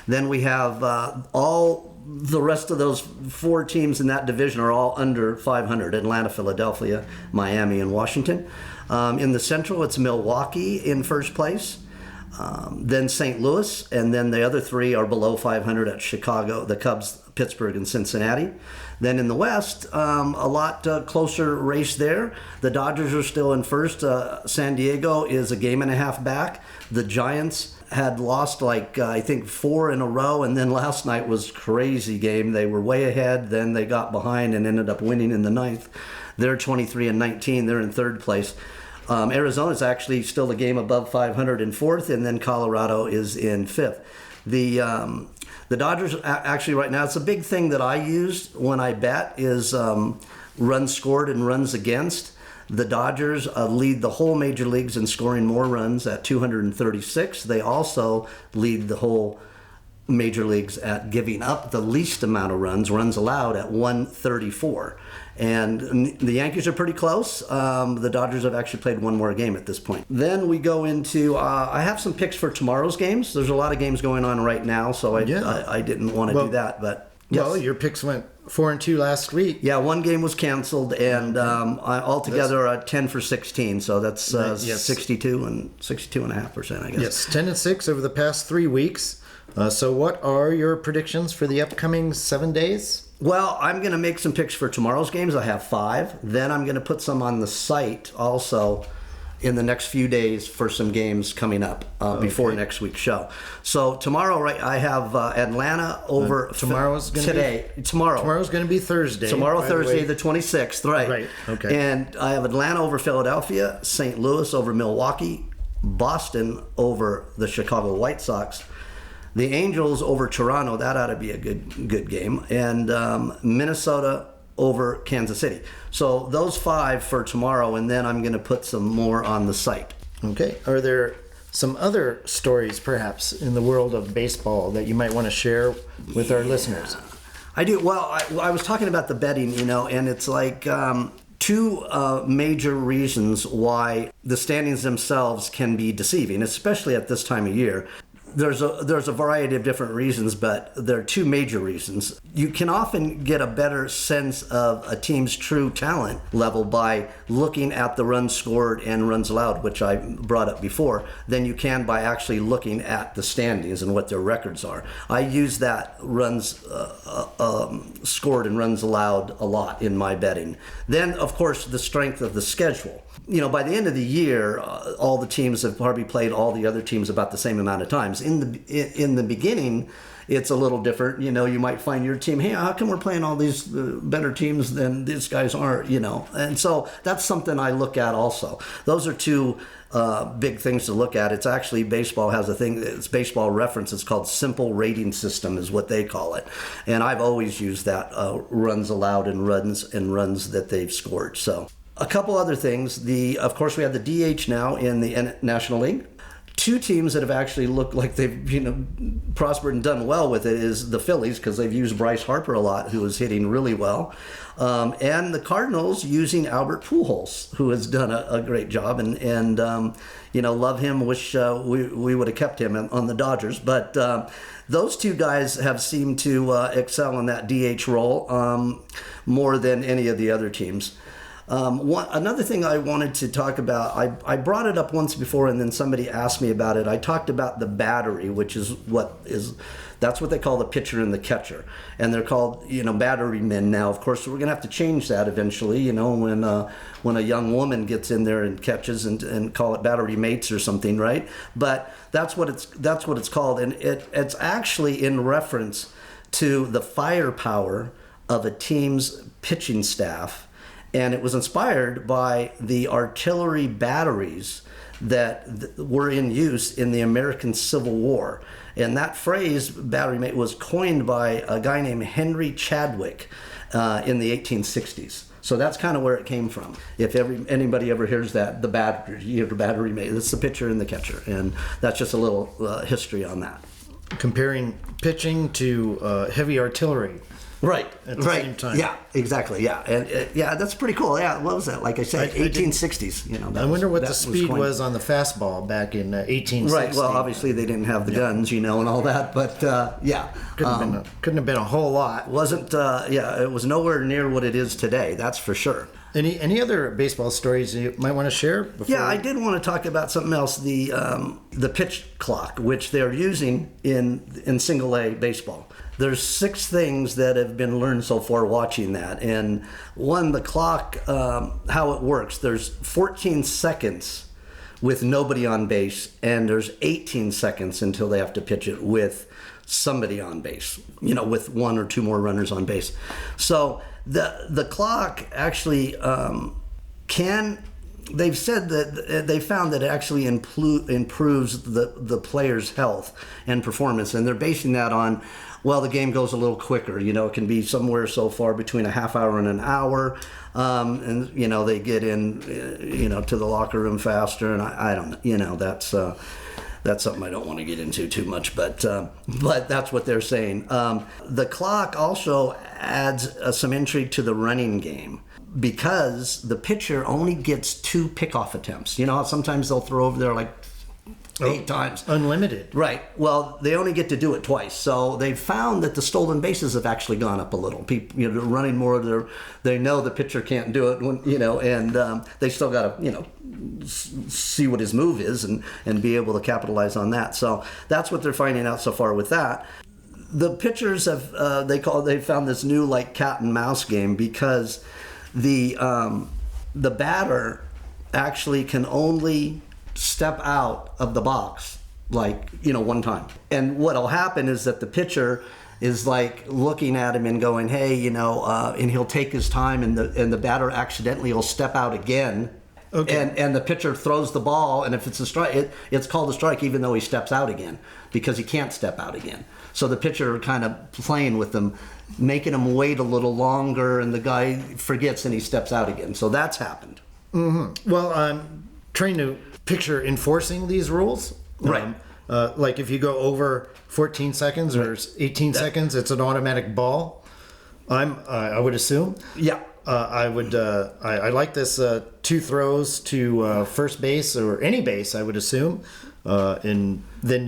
Then we have all the rest of those 4 teams in that division are all under 500. Atlanta, Philadelphia, Miami, and Washington. In the Central, it's Milwaukee in first place. Then St. Louis, and then the other 3 are below 500 at Chicago, the Cubs, Pittsburgh, and Cincinnati. Then in the West, a lot closer race there. The Dodgers are still in first. San Diego is a game and a half back. The Giants had lost I think 4 in a row, and then last night was crazy game. They were way ahead, then they got behind and ended up winning in the 9th. They're 23-19. They're in third place. Arizona's actually still a game above 500 in 4th, and then Colorado is in 5th. The Dodgers actually right now, it's a big thing that I use when I bet is runs scored and runs against. The Dodgers lead the whole major leagues in scoring more runs at 236. They also lead the whole major leagues at giving up the least amount of runs allowed at 134. And the Yankees are pretty close. The Dodgers have actually played 1 more game at this point. Then we go into, I have some picks for tomorrow's games. There's a lot of games going on right now, so I didn't want to do that. But yes. Well, your picks went 4-2 last week. Yeah, 1 game was canceled, and altogether 10 for 16. So that's 62.5%, I guess. Yes, 10-6 over the past 3 weeks. So what are your predictions for the upcoming 7 days? Well, I'm going to make some picks for tomorrow's games. I have 5. Then I'm going to put some on the site also in the next few days for some games coming up before next week's show. So tomorrow, I have Atlanta over tomorrow's going to be tomorrow's going to be Thursday. Thursday, the 26th, right? Right. Okay. And I have Atlanta over Philadelphia, St. Louis over Milwaukee, Boston over the Chicago White Sox, the Angels over Toronto. That ought to be a good game, and Minnesota over Kansas City. So those 5 for tomorrow, and then I'm going to put some more on the site. Okay. Are there some other stories, perhaps, in the world of baseball that you might want to share with our listeners? I do. Well, I was talking about the betting, and it's like 2 major reasons why the standings themselves can be deceiving, especially at this time of year. There's a variety of different reasons, but there are 2 major reasons. You can often get a better sense of a team's true talent level by looking at the runs scored and runs allowed, which I brought up before, than you can by actually looking at the standings and what their records are. I use that runs scored and runs allowed a lot in my betting. Then, of course, the strength of the schedule. By the end of the year, all the teams have probably played all the other teams about the same amount of times. In the beginning, it's a little different. You might find your team, hey, how come we're playing all these better teams than these guys aren't? And so that's something I look at also. Those are 2 big things to look at. It's actually, baseball has a thing, it's Baseball Reference. It's called Simple Rating System is what they call it. And I've always used that, runs allowed and runs that they've scored. So a couple other things. Of course, we have the DH now in the National League. 2 teams that have actually looked like they've prospered and done well with it is the Phillies, because they've used Bryce Harper a lot, who is hitting really well, and the Cardinals using Albert Pujols, who has done a great job, and love him. Wish we would have kept him on the Dodgers, but those 2 guys have seemed to excel in that DH role more than any of the other teams. Another thing I wanted to talk about, I brought it up once before, and then somebody asked me about it. I talked about the battery, which is that's what they call the pitcher and the catcher, and they're called battery men now. Of course, we're gonna have to change that eventually. When a young woman gets in there and catches and call it battery mates or something, right? But that's what it's called, and it's actually in reference to the firepower of a team's pitching staff, and it was inspired by the artillery batteries that were in use in the American Civil War. And that phrase, battery mate, was coined by a guy named Henry Chadwick in the 1860s. So that's kind of where it came from. If anybody ever hears that, the battery mate, that's the pitcher and the catcher. And that's just a little history on that. Comparing pitching to heavy artillery. Right. At the same time. Yeah, exactly. Yeah. And that's pretty cool. Yeah. What was that? Like I said, 1860s. You know. I wonder what the speed was on the fastball back in 1860. Right. Well, obviously they didn't have the guns, and all that. But yeah, couldn't have been a whole lot. Wasn't. It was nowhere near what it is today. That's for sure. Any other baseball stories you might want to share? Yeah, I did want to talk about something else. The pitch clock, which they're using in single A baseball. There's 6 things that have been learned so far watching that. And one, the clock, how it works. There's 14 seconds with nobody on base, and there's 18 seconds until they have to pitch it with somebody on base, with 1 or 2 more runners on base. So the clock actually they've said that they found that it actually improves the player's health and performance, and they're basing that on, well, the game goes a little quicker. It can be somewhere so far between a half hour and an hour, and they get in, to the locker room faster, and I don't know, that's something I don't want to get into too much, but that's what they're saying. The clock also adds some intrigue to the running game, because the pitcher only gets 2 pickoff attempts. How sometimes they'll throw over there like 8 times. Unlimited. Right. Well, they only get to do it twice. So they found that the stolen bases have actually gone up a little. People, they're running more. They know the pitcher can't do it, and they still got to, see what his move is and be able to capitalize on that. So that's what they're finding out so far with that. The pitchers have they found this new like cat and mouse game, because the batter actually can only step out of the box one time. And what'll happen is that the pitcher is like looking at him and going, hey, and he'll take his time, and the batter accidentally will step out again. Okay. And the pitcher throws the ball, and if it's a strike, it's called a strike even though he steps out again, because he can't step out again. So the pitcher kind of playing with them, making him wait a little longer, and the guy forgets and he steps out again. So that's happened. Mm-hmm. Well, I'm trying to picture enforcing these rules. Right. Like if you go over 14 seconds or 18 seconds, it's an automatic ball. I would assume. Yeah. I would. I like this 2 throws to first base or any base, I would assume, and then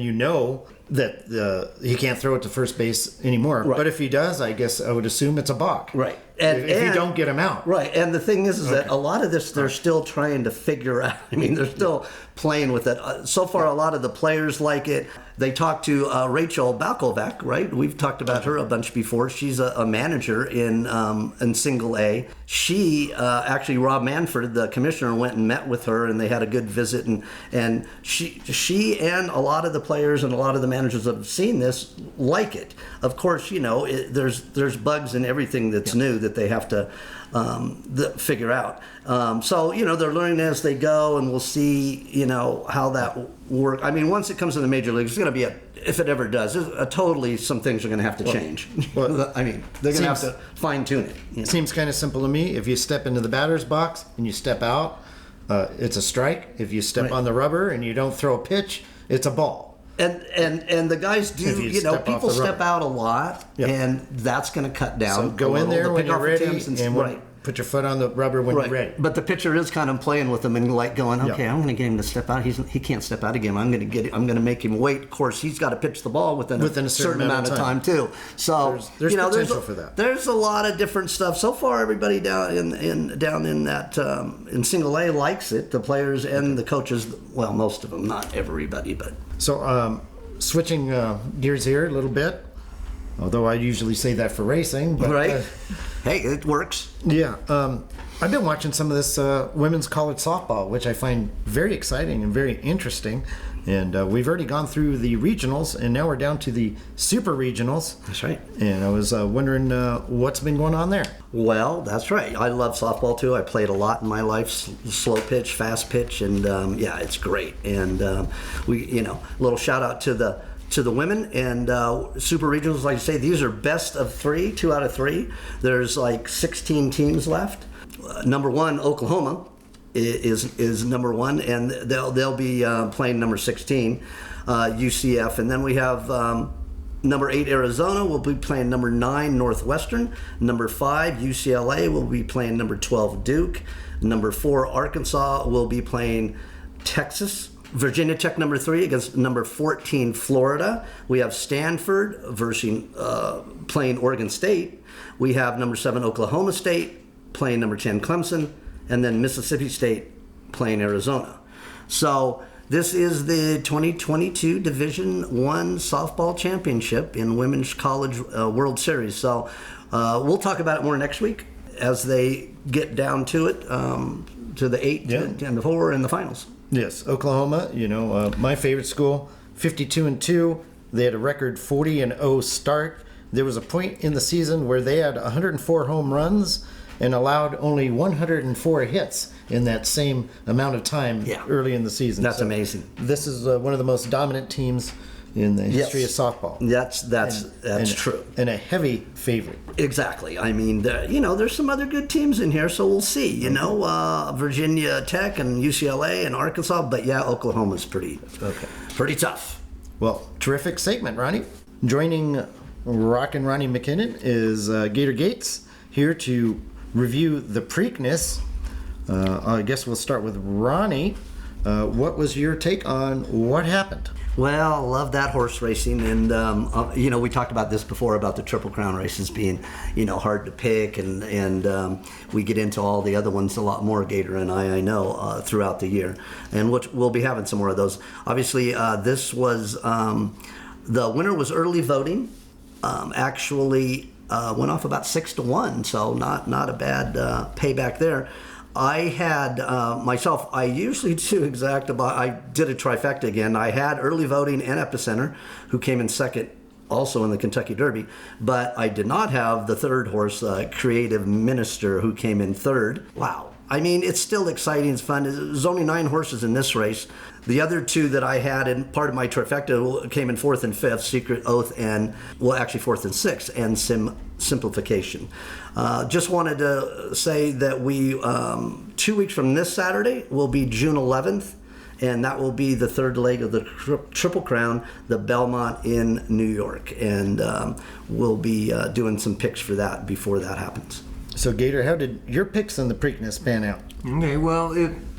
that he can't throw it to first base anymore. Right. But if he does, I guess I would assume it's a balk. Right. If you don't get him out. Right. And the thing is that a lot of this they're still trying to figure out. I mean, they're still playing with it. So far, a lot of the players like it. They talked to Rachel Balkovac, right? We've talked about her a bunch before. She's a manager in Single A. She actually, Rob Manfred, the commissioner, went and met with her, and they had a good visit. And she and a lot of the players and a lot of the managers that have seen this like it. Of course, there's bugs in everything that's new that they have to figure out. So they're learning as they go, and we'll see how that works. I mean, once it comes to the major leagues, it's going to be if it ever does, totally some things are going to have to change. Well, I mean, they're going to have to fine tune it. It seems kind of simple to me. If you step into the batter's box and you step out, it's a strike. If you step on the rubber and you don't throw a pitch, it's a ball. And the guys do, people step out a lot, and that's going to cut down. So go in there when you're ready, and put your foot on the rubber when you're ready. But the pitcher is kind of playing with him and like going, okay, I'm going to get him to step out. He can't step out again. I'm going to make him wait. Of course, he's got to pitch the ball within a certain amount of time too. So there's potential for that. There's a lot of different stuff. So far, everybody down in that in Single A likes it. The players and the coaches. Well, most of them, not everybody, but. So switching gears here a little bit. Although I usually say that for racing, but right. Hey, it works. Yeah. I've been watching some of this women's college softball, which I find very exciting and very interesting. And we've already gone through the regionals, and now we're down to the super regionals. That's right. And I was wondering what's been going on there. Well, that's right. I love softball too. I played a lot in my life, slow pitch, fast pitch, and it's great. And we, little shout out to the women and super regionals. Like I say, these are best of 3, 2 out of 3. There's like 16 teams left. Number 1, Oklahoma is number 1, and they'll be playing number 16, UCF, and then we have number 8 Arizona will be playing number 9 Northwestern, number 5 UCLA will be playing number 12 Duke, number 4 Arkansas will be playing Texas. Virginia Tech number 3 against number 14 Florida. We have Stanford versus playing Oregon State. We have number 7 Oklahoma State playing number 10 Clemson, and then Mississippi State playing Arizona. So this is the 2022 Division I softball championship in Women's College World Series. So we'll talk about it more next week as they get down to it, to the 8 and the 4 in the finals. Yes, Oklahoma, my favorite school, 52-2. They had a record 40-0 start. There was a point in the season where they had 104 home runs and allowed only 104 hits in that same amount of time early in the season. That's amazing. This is one of the most dominant teams in the history of softball. That's true. And a heavy favorite. Exactly. I mean, there's some other good teams in here, so we'll see. Virginia Tech and UCLA and Arkansas, but Oklahoma's pretty tough. Well, terrific segment, Ronnie. Joining Rockin' Ronnie McKinnon is Gator Gates, here to review the Preakness. I guess we'll start with Ronnie. What was your take on what happened? Well, I love that horse racing, and we talked about this before about the Triple Crown races being, hard to pick, and we get into all the other ones a lot more, Gator and I know, throughout the year, and we'll be having some more of those. Obviously, this was the winner was early voting. Actually, went off about 6-1, so not a bad payback there. I had myself, I usually do I did a trifecta again. I had early voting and Epicenter, who came in second also in the Kentucky Derby, but I did not have the third horse, Creative Minister, who came in third. Wow. I mean, it's still exciting. It's fun. There's only 9 horses in this race. The other 2 that I had in part of my trifecta came in 4th and 5th, Secret Oath, and, actually 4th and 6th, and Simplification. Just wanted to say that we, 2 weeks from this Saturday, will be June 11th, and that will be the third leg of the Triple Crown, the Belmont in New York. And we'll be doing some picks for that before that happens. So, Gator, how did your picks in the Preakness pan out? Okay, well,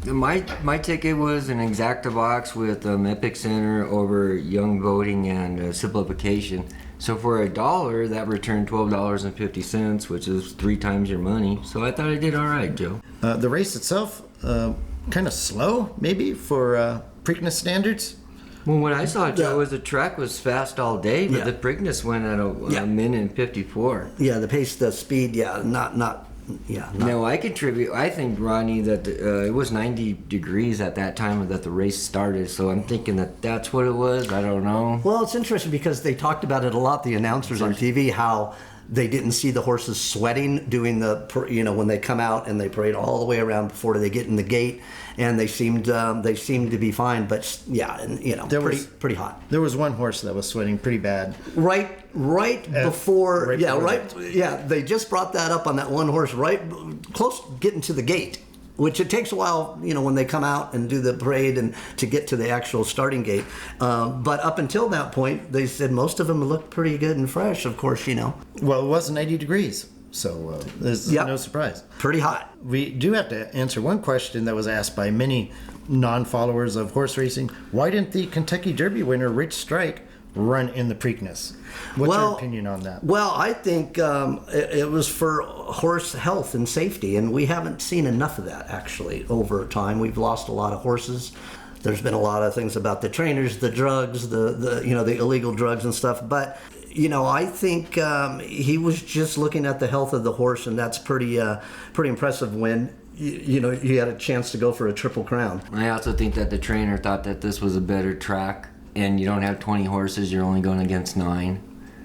my ticket was an exacta box with Epic Center over Young Voting and Simplification. So for $1, that returned $12.50, which is 3 times your money. So I thought I did all right, Joe. The race itself, kind of slow, maybe, for Preakness standards. Well, what I saw, Joe, was the track was fast all day, but the Preakness went at a minute and 54. Yeah, the pace, the speed, not. No, I contribute. I think, Ronnie, that it was 90 degrees at that time that the race started, so I'm thinking that's what it was. I don't know. Well, it's interesting because they talked about it a lot, the announcers on TV, how they didn't see the horses sweating doing when they come out and they parade all the way around before they get in the gate, and they seemed to be fine. But pretty hot. There was one horse that was sweating pretty bad. Right before. They just brought that up on that one horse right close getting to the gate. Which it takes a while, when they come out and do the parade and to get to the actual starting gate. But up until that point, they said most of them looked pretty good and fresh, of course, Well, it was 90 degrees, so there's no surprise. Pretty hot. We do have to answer one question that was asked by many non-followers of horse racing. Why didn't the Kentucky Derby winner, Rich Strike, run in the Preakness? What's your opinion on that? Well, I think it was for horse health and safety, and we haven't seen enough of that actually over time. We've lost a lot of horses. There's been a lot of things about the trainers, the drugs, the illegal drugs and stuff. But I think he was just looking at the health of the horse, and that's pretty impressive when you had a chance to go for a triple crown. I also think that the trainer thought that this was a better track, and you don't have 20 horses, you're only going against 9.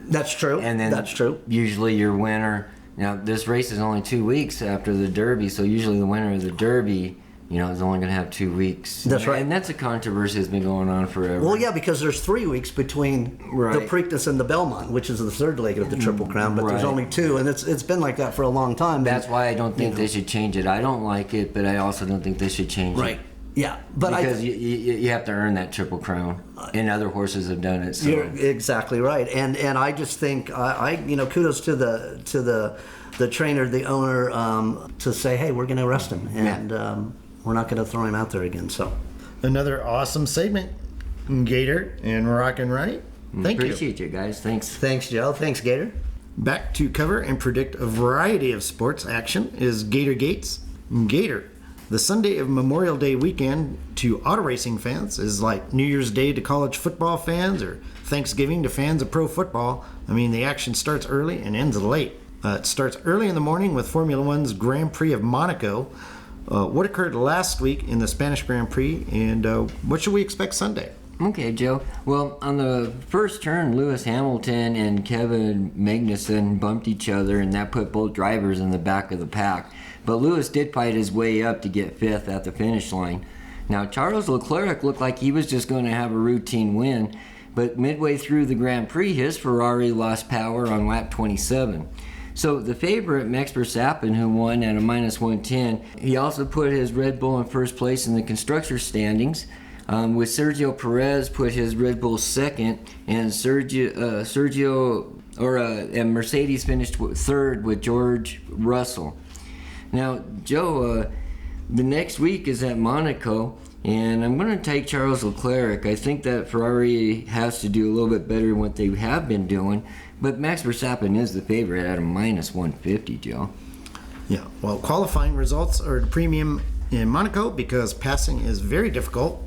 That's true. And then that's true. Usually your winner, now this race is only 2 weeks after the Derby, so usually the winner of the Derby, is only going to have 2 weeks. That's right. And that's a controversy that's been going on forever. Well, yeah, because there's 3 weeks between the Preakness and the Belmont, which is the third leg of the Triple Crown, but there's only 2, and it's been like that for a long time. That's why I don't think they should change it. I don't like it, but I also don't think they should change it. Yeah, but because you have to earn that Triple Crown, and other horses have done it. So. You're exactly right, and I just think kudos to the trainer, the owner, to say, hey, we're going to arrest him, and we're not going to throw him out there again. So another awesome segment, Gator and Rockin' Ronnie. Thank you. Appreciate you guys. Thanks, Joe. Thanks, Gator. Back to cover and predict a variety of sports action is Gator Gates. Gator. The Sunday of Memorial Day weekend to auto racing fans is like New Year's Day to college football fans or Thanksgiving to fans of pro football. I mean, the action starts early and ends late. It starts early in the morning with Formula One's Grand Prix of Monaco. What occurred last week in the Spanish Grand Prix, and what should we expect Sunday? Okay, Joe. Well, on the first turn, Lewis Hamilton and Kevin Magnussen bumped each other, and that put both drivers in the back of the pack. But Lewis did fight his way up to get 5th at the finish line. Now, Charles Leclerc looked like he was just going to have a routine win, but midway through the Grand Prix, his Ferrari lost power on lap 27. So the favorite, Max Verstappen, who won at a -110, he also put his Red Bull in first place in the constructors standings, with Sergio Perez put his Red Bull second, and and Mercedes finished third with George Russell. Now, Joe, the next week is at Monaco, and I'm going to take Charles Leclerc. I think that Ferrari has to do a little bit better than what they have been doing, but Max Verstappen is the favorite at a -150, Joe. Yeah, well, qualifying results are the premium in Monaco because passing is very difficult.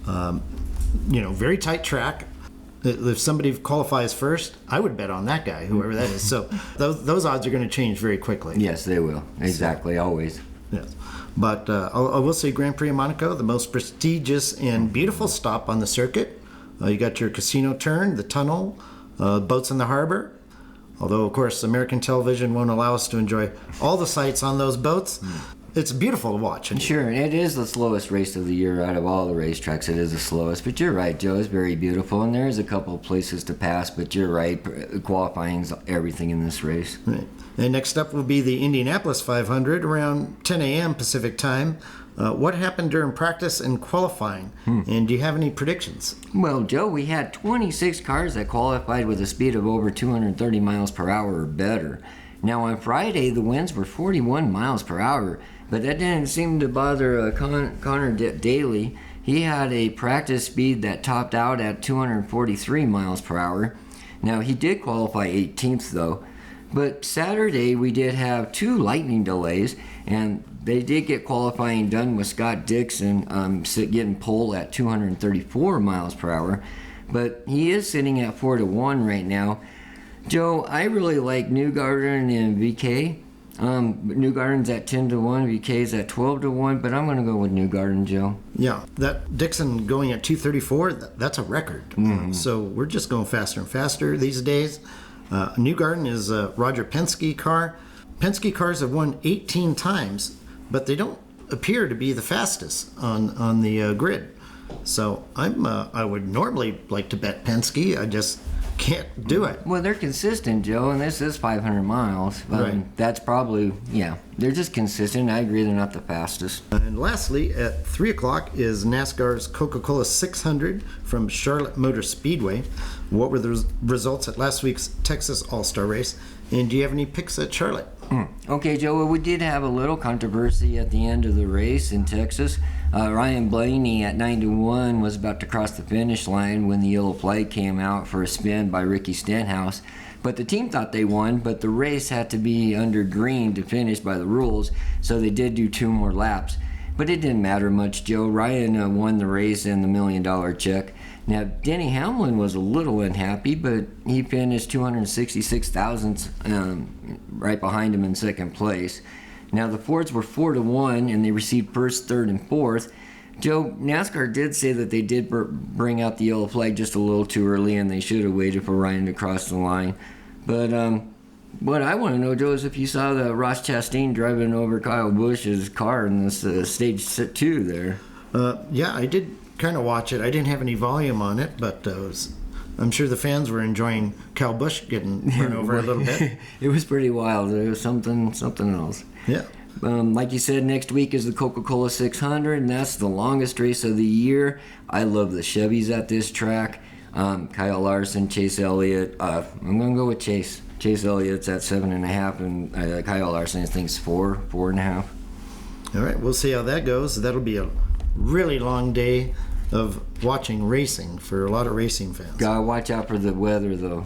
Very tight track. If somebody qualifies first, I would bet on that guy, whoever that is. So those odds are going to change very quickly. Yes, they will. Exactly, always. Yes. But I will say Grand Prix of Monaco, the most prestigious and beautiful stop on the circuit. You got your casino turn, the tunnel, boats in the harbor. Although, of course, American television won't allow us to enjoy all the sights on those boats. It's beautiful to watch. Sure, it is the slowest race of the year out of all the racetracks. It is the slowest, but you're right, Joe. It's very beautiful, and there is a couple of places to pass, but you're right. Qualifying's everything in this race. Right. And next up will be the Indianapolis 500 around 10 a.m. Pacific time. What happened during practice and qualifying? And do you have any predictions? Well, Joe, we had 26 cars that qualified with a speed of over 230 miles per hour or better. Now, on Friday, the winds were 41 miles per hour, but that didn't seem to bother Connor Daly. He had a practice speed that topped out at 243 miles per hour. Now, he did qualify 18th, though. But Saturday, we did have 2 lightning delays, and they did get qualifying done with Scott Dixon getting pole at 234 miles per hour. But he is sitting at 4-1 right now. Joe, I really like Newgarden and VK. Newgarden's at 10-1, VK's at 12-1, but I'm going to go with Newgarden, Joe. Yeah, that Dixon going at 234, that's a record. So we're just going faster and faster these days. Newgarden is a Roger Penske car. Penske cars have won 18 times, but they don't appear to be the fastest on the grid. So I would normally like to bet Penske. I just can't do it. Well, they're consistent, Joe, and this is 500 miles. Right. That's probably, they're just consistent. I agree they're not the fastest. And lastly, at 3 o'clock is NASCAR's Coca-Cola 600 from Charlotte Motor Speedway. What were the results at last week's Texas All-Star race? And do you have any picks at Charlotte? Okay, Joe, well, we did have a little controversy at the end of the race in Texas. Ryan Blaney at 9-1 was about to cross the finish line when the yellow flag came out for a spin by Ricky Stenhouse. But the team thought they won, but the race had to be under green to finish by the rules, so they did do 2 more laps. But it didn't matter much, Joe. Ryan won the race and the $1 million check. Now, Denny Hamlin was a little unhappy, but he finished 266 thousandths right behind him in second place. Now the Fords were 4-1, and they received first, third, and fourth. Joe, NASCAR did say that they did bring out the yellow flag just a little too early, and they should have waited for Ryan to cross the line. But what I want to know, Joe, is if you saw the Ross Chastain driving over Kyle Busch's car in this stage 2 there. Yeah, I did kind of watch it. I didn't have any volume on it, but I'm sure the fans were enjoying Kyle Busch getting run over a little bit. It was pretty wild. It was something else. Yeah. Like you said, next week is the Coca-Cola 600, and that's the longest race of the year. I love the Chevys at this track. Kyle Larson, Chase Elliott. I'm going to go with Chase. Chase Elliott's at 7.5, and Kyle Larson, I think, is 4.5. All right, we'll see how that goes. That'll be a really long day of watching racing for a lot of racing fans. Gotta watch out for the weather, though.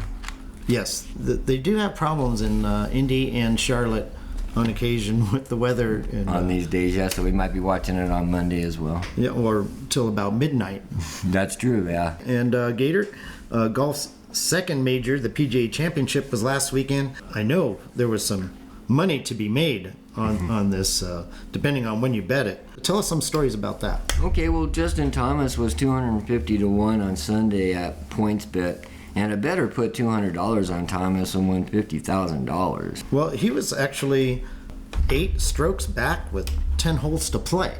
Yes, they do have problems in Indy and Charlotte on occasion with the weather. And, on these days, yeah, so we might be watching it on Monday as well. Yeah, or till about midnight. That's true, yeah. And Gator, golf's second major, the PGA Championship, was last weekend. I know there was some money to be made on this, depending on when you bet it. Tell us some stories about that. Okay, well, Justin Thomas was 250 to 1 on Sunday at PointsBet. And a bettor put $200 on Thomas and won $50,000. Well, he was actually 8 strokes back with 10 holes to play.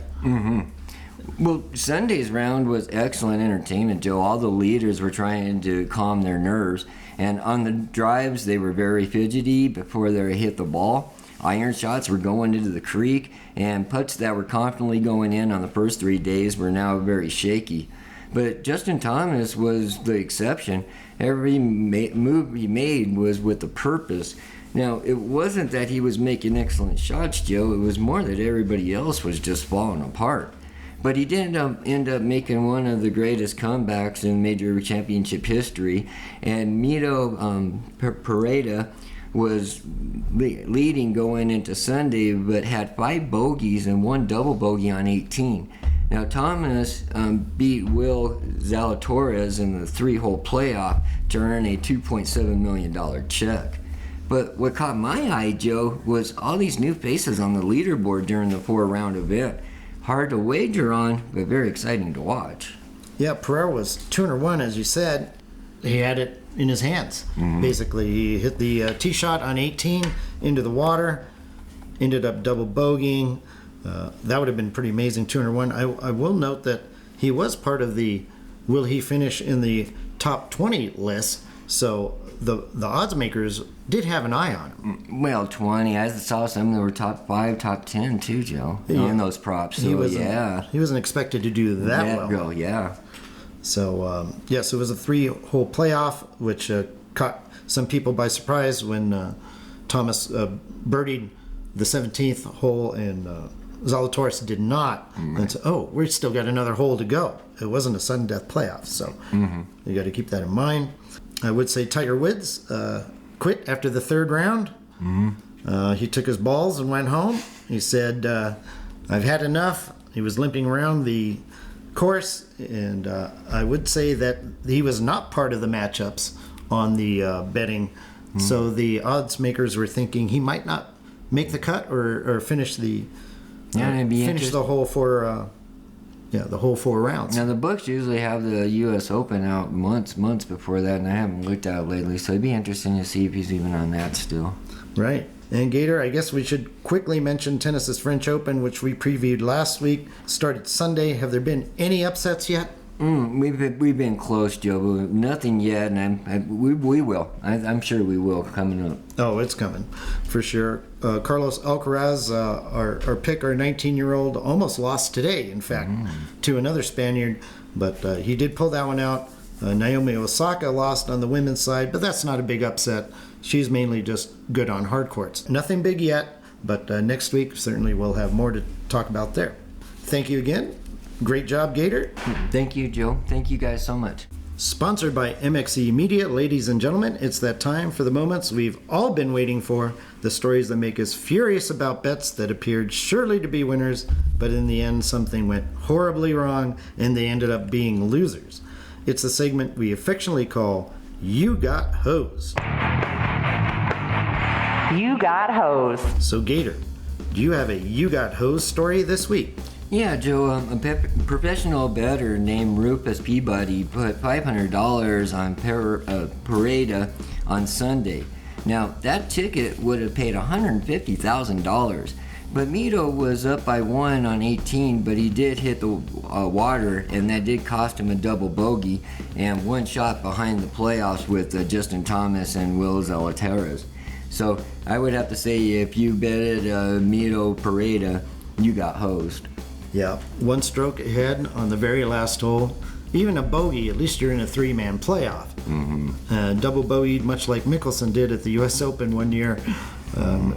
Well, Sunday's round was excellent entertainment, Joe. All the leaders were trying to calm their nerves. And on the drives, they were very fidgety before they hit the ball. Iron shots were going into the creek, and putts that were confidently going in on the first 3 days were now very shaky. But Justin Thomas was the exception. Every move he made was with a purpose. Now, it wasn't that he was making excellent shots, Joe. It was more that everybody else was just falling apart. But he did end up making one of the greatest comebacks in major championship history. And Mito Pereira was leading going into Sunday, but had 5 bogeys and 1 double bogey on 18. Now, Thomas beat Will Zalatoris in the 3-hole playoff to earn a $2.7 million check. But what caught my eye, Joe, was all these new faces on the leaderboard during the 4-round event. Hard to wager on, but very exciting to watch. Yeah, Pereira was 201, as you said. He had it in his hands, basically. He hit the tee shot on 18 into the water, ended up double bogeying. That would have been pretty amazing, 201. I will note that he was part of the will he finish in the top 20 list, so the odds makers did have an eye on him. Well, 20. I saw some that were top 5, top 10 too, Joe, on those props. So, he wasn't expected to do that well. Yeah. So, so it was a 3-hole playoff, which caught some people by surprise when Thomas birdied the 17th hole and Zalatoris did not. And so, we've still got another hole to go. It wasn't a sudden death playoff, so you got to keep that in mind. I would say Tiger Woods quit after the 3rd round. He took his balls and went home. He said, I've had enough. He was limping around the course, and I would say that he was not part of the matchups on the betting. So the odds makers were thinking he might not make the cut or finish the the whole 4 the whole 4 rounds. Now the books usually have the U.S. Open out months before that, and I haven't looked at it lately, so it'd be interesting to see if he's even on that still. Right. And Gator, I guess we should quickly mention tennis's French Open, which we previewed last week. Started Sunday. Have there been any upsets yet? We've been close, Joe, but nothing yet, and we will. I'm sure we will coming up. Oh, it's coming for sure. Carlos Alcaraz, our pick, our 19-year-old, almost lost today, in fact, to another Spaniard, but he did pull that one out. Naomi Osaka lost on the women's side, but that's not a big upset. She's mainly just good on hard courts. Nothing big yet, but next week certainly we'll have more to talk about there. Thank you again. Great job, Gator. Thank you, Joe. Thank you guys so much. Sponsored by MXE Media, ladies and gentlemen, it's that time for the moments we've all been waiting for, the stories that make us furious about bets that appeared surely to be winners, but in the end something went horribly wrong and they ended up being losers. It's the segment we affectionately call You Got Hosed. You got hosed. So Gator, do you have a You Got Hosed story this week? Yeah, Joe, a professional bettor named Rufus Peabody put $500 on Parada on Sunday. Now, that ticket would have paid $150,000. But Mito was up by 1 on 18, but he did hit the water, and that did cost him a double bogey and one shot behind the playoffs with Justin Thomas and Will Zalatoris. So I would have to say, if you betted Mito Parada, you got hosed. Yeah, 1 stroke ahead on the very last hole. Even a bogey, at least you're in a 3-man playoff. Double bogeyed, much like Mickelson did at the U.S. Open one year.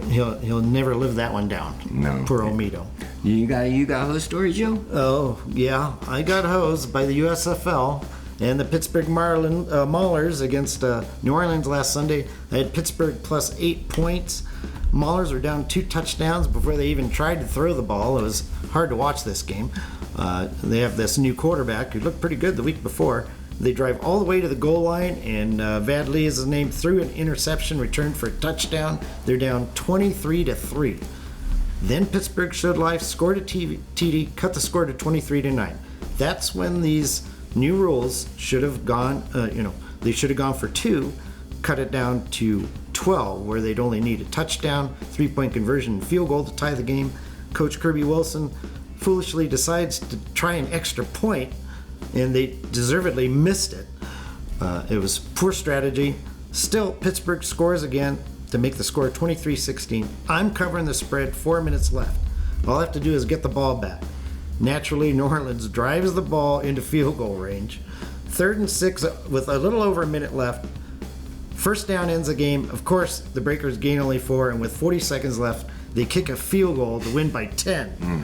He'll never live that one down. No. Poor old Mito. You got hosed story, Joe? Oh, yeah. I got hosed by the USFL and the Pittsburgh Maulers against New Orleans last Sunday. I had Pittsburgh plus 8 points. Maulers were down 2 touchdowns before they even tried to throw the ball. It was hard to watch this game. They have this new quarterback who looked pretty good the week before. They drive all the way to the goal line, and Vadley is his name, threw an interception, returned for a touchdown. They're down 23-3. Then Pittsburgh showed life, scored a TD, cut the score to 23-9. That's when these new rules should have gone. They should have gone for 2, cut it down to 12, where they'd only need a touchdown, 3-point conversion, and field goal to tie the game. Coach Kirby Wilson foolishly decides to try an extra point, and they deservedly missed it. It was poor strategy. Still, Pittsburgh scores again to make the score 23-16. I'm covering the spread, 4 minutes left. All I have to do is get the ball back. Naturally, New Orleans drives the ball into field goal range. 3rd and 6 with a little over a minute left. First down ends the game. Of course, the Breakers gain only 4, and with 40 seconds left, they kick a field goal to win by 10.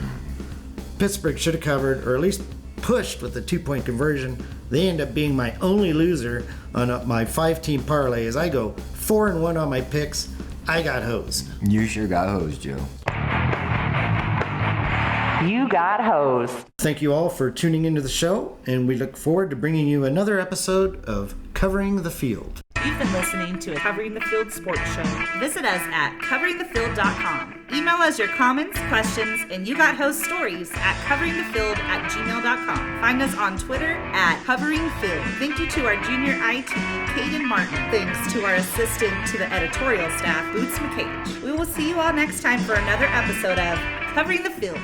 Pittsburgh should have covered, or at least pushed with the 2-point conversion. They end up being my only loser on my 5-team parlay as I go 4-1 on my picks. I got hosed. You sure got hosed, Joe. You got hosed. Thank you all for tuning into the show, and we look forward to bringing you another episode of Covering the Field. You've been listening to a Covering the Field sports show. Visit us at coveringthefield.com. Email us your comments, questions, and You Got Host stories at coveringthefield@gmail.com. Find us on Twitter at coveringfield. Thank you to our junior IT, Caden Martin. Thanks to our assistant to the editorial staff, Boots McCage. We will see you all next time for another episode of Covering the Field.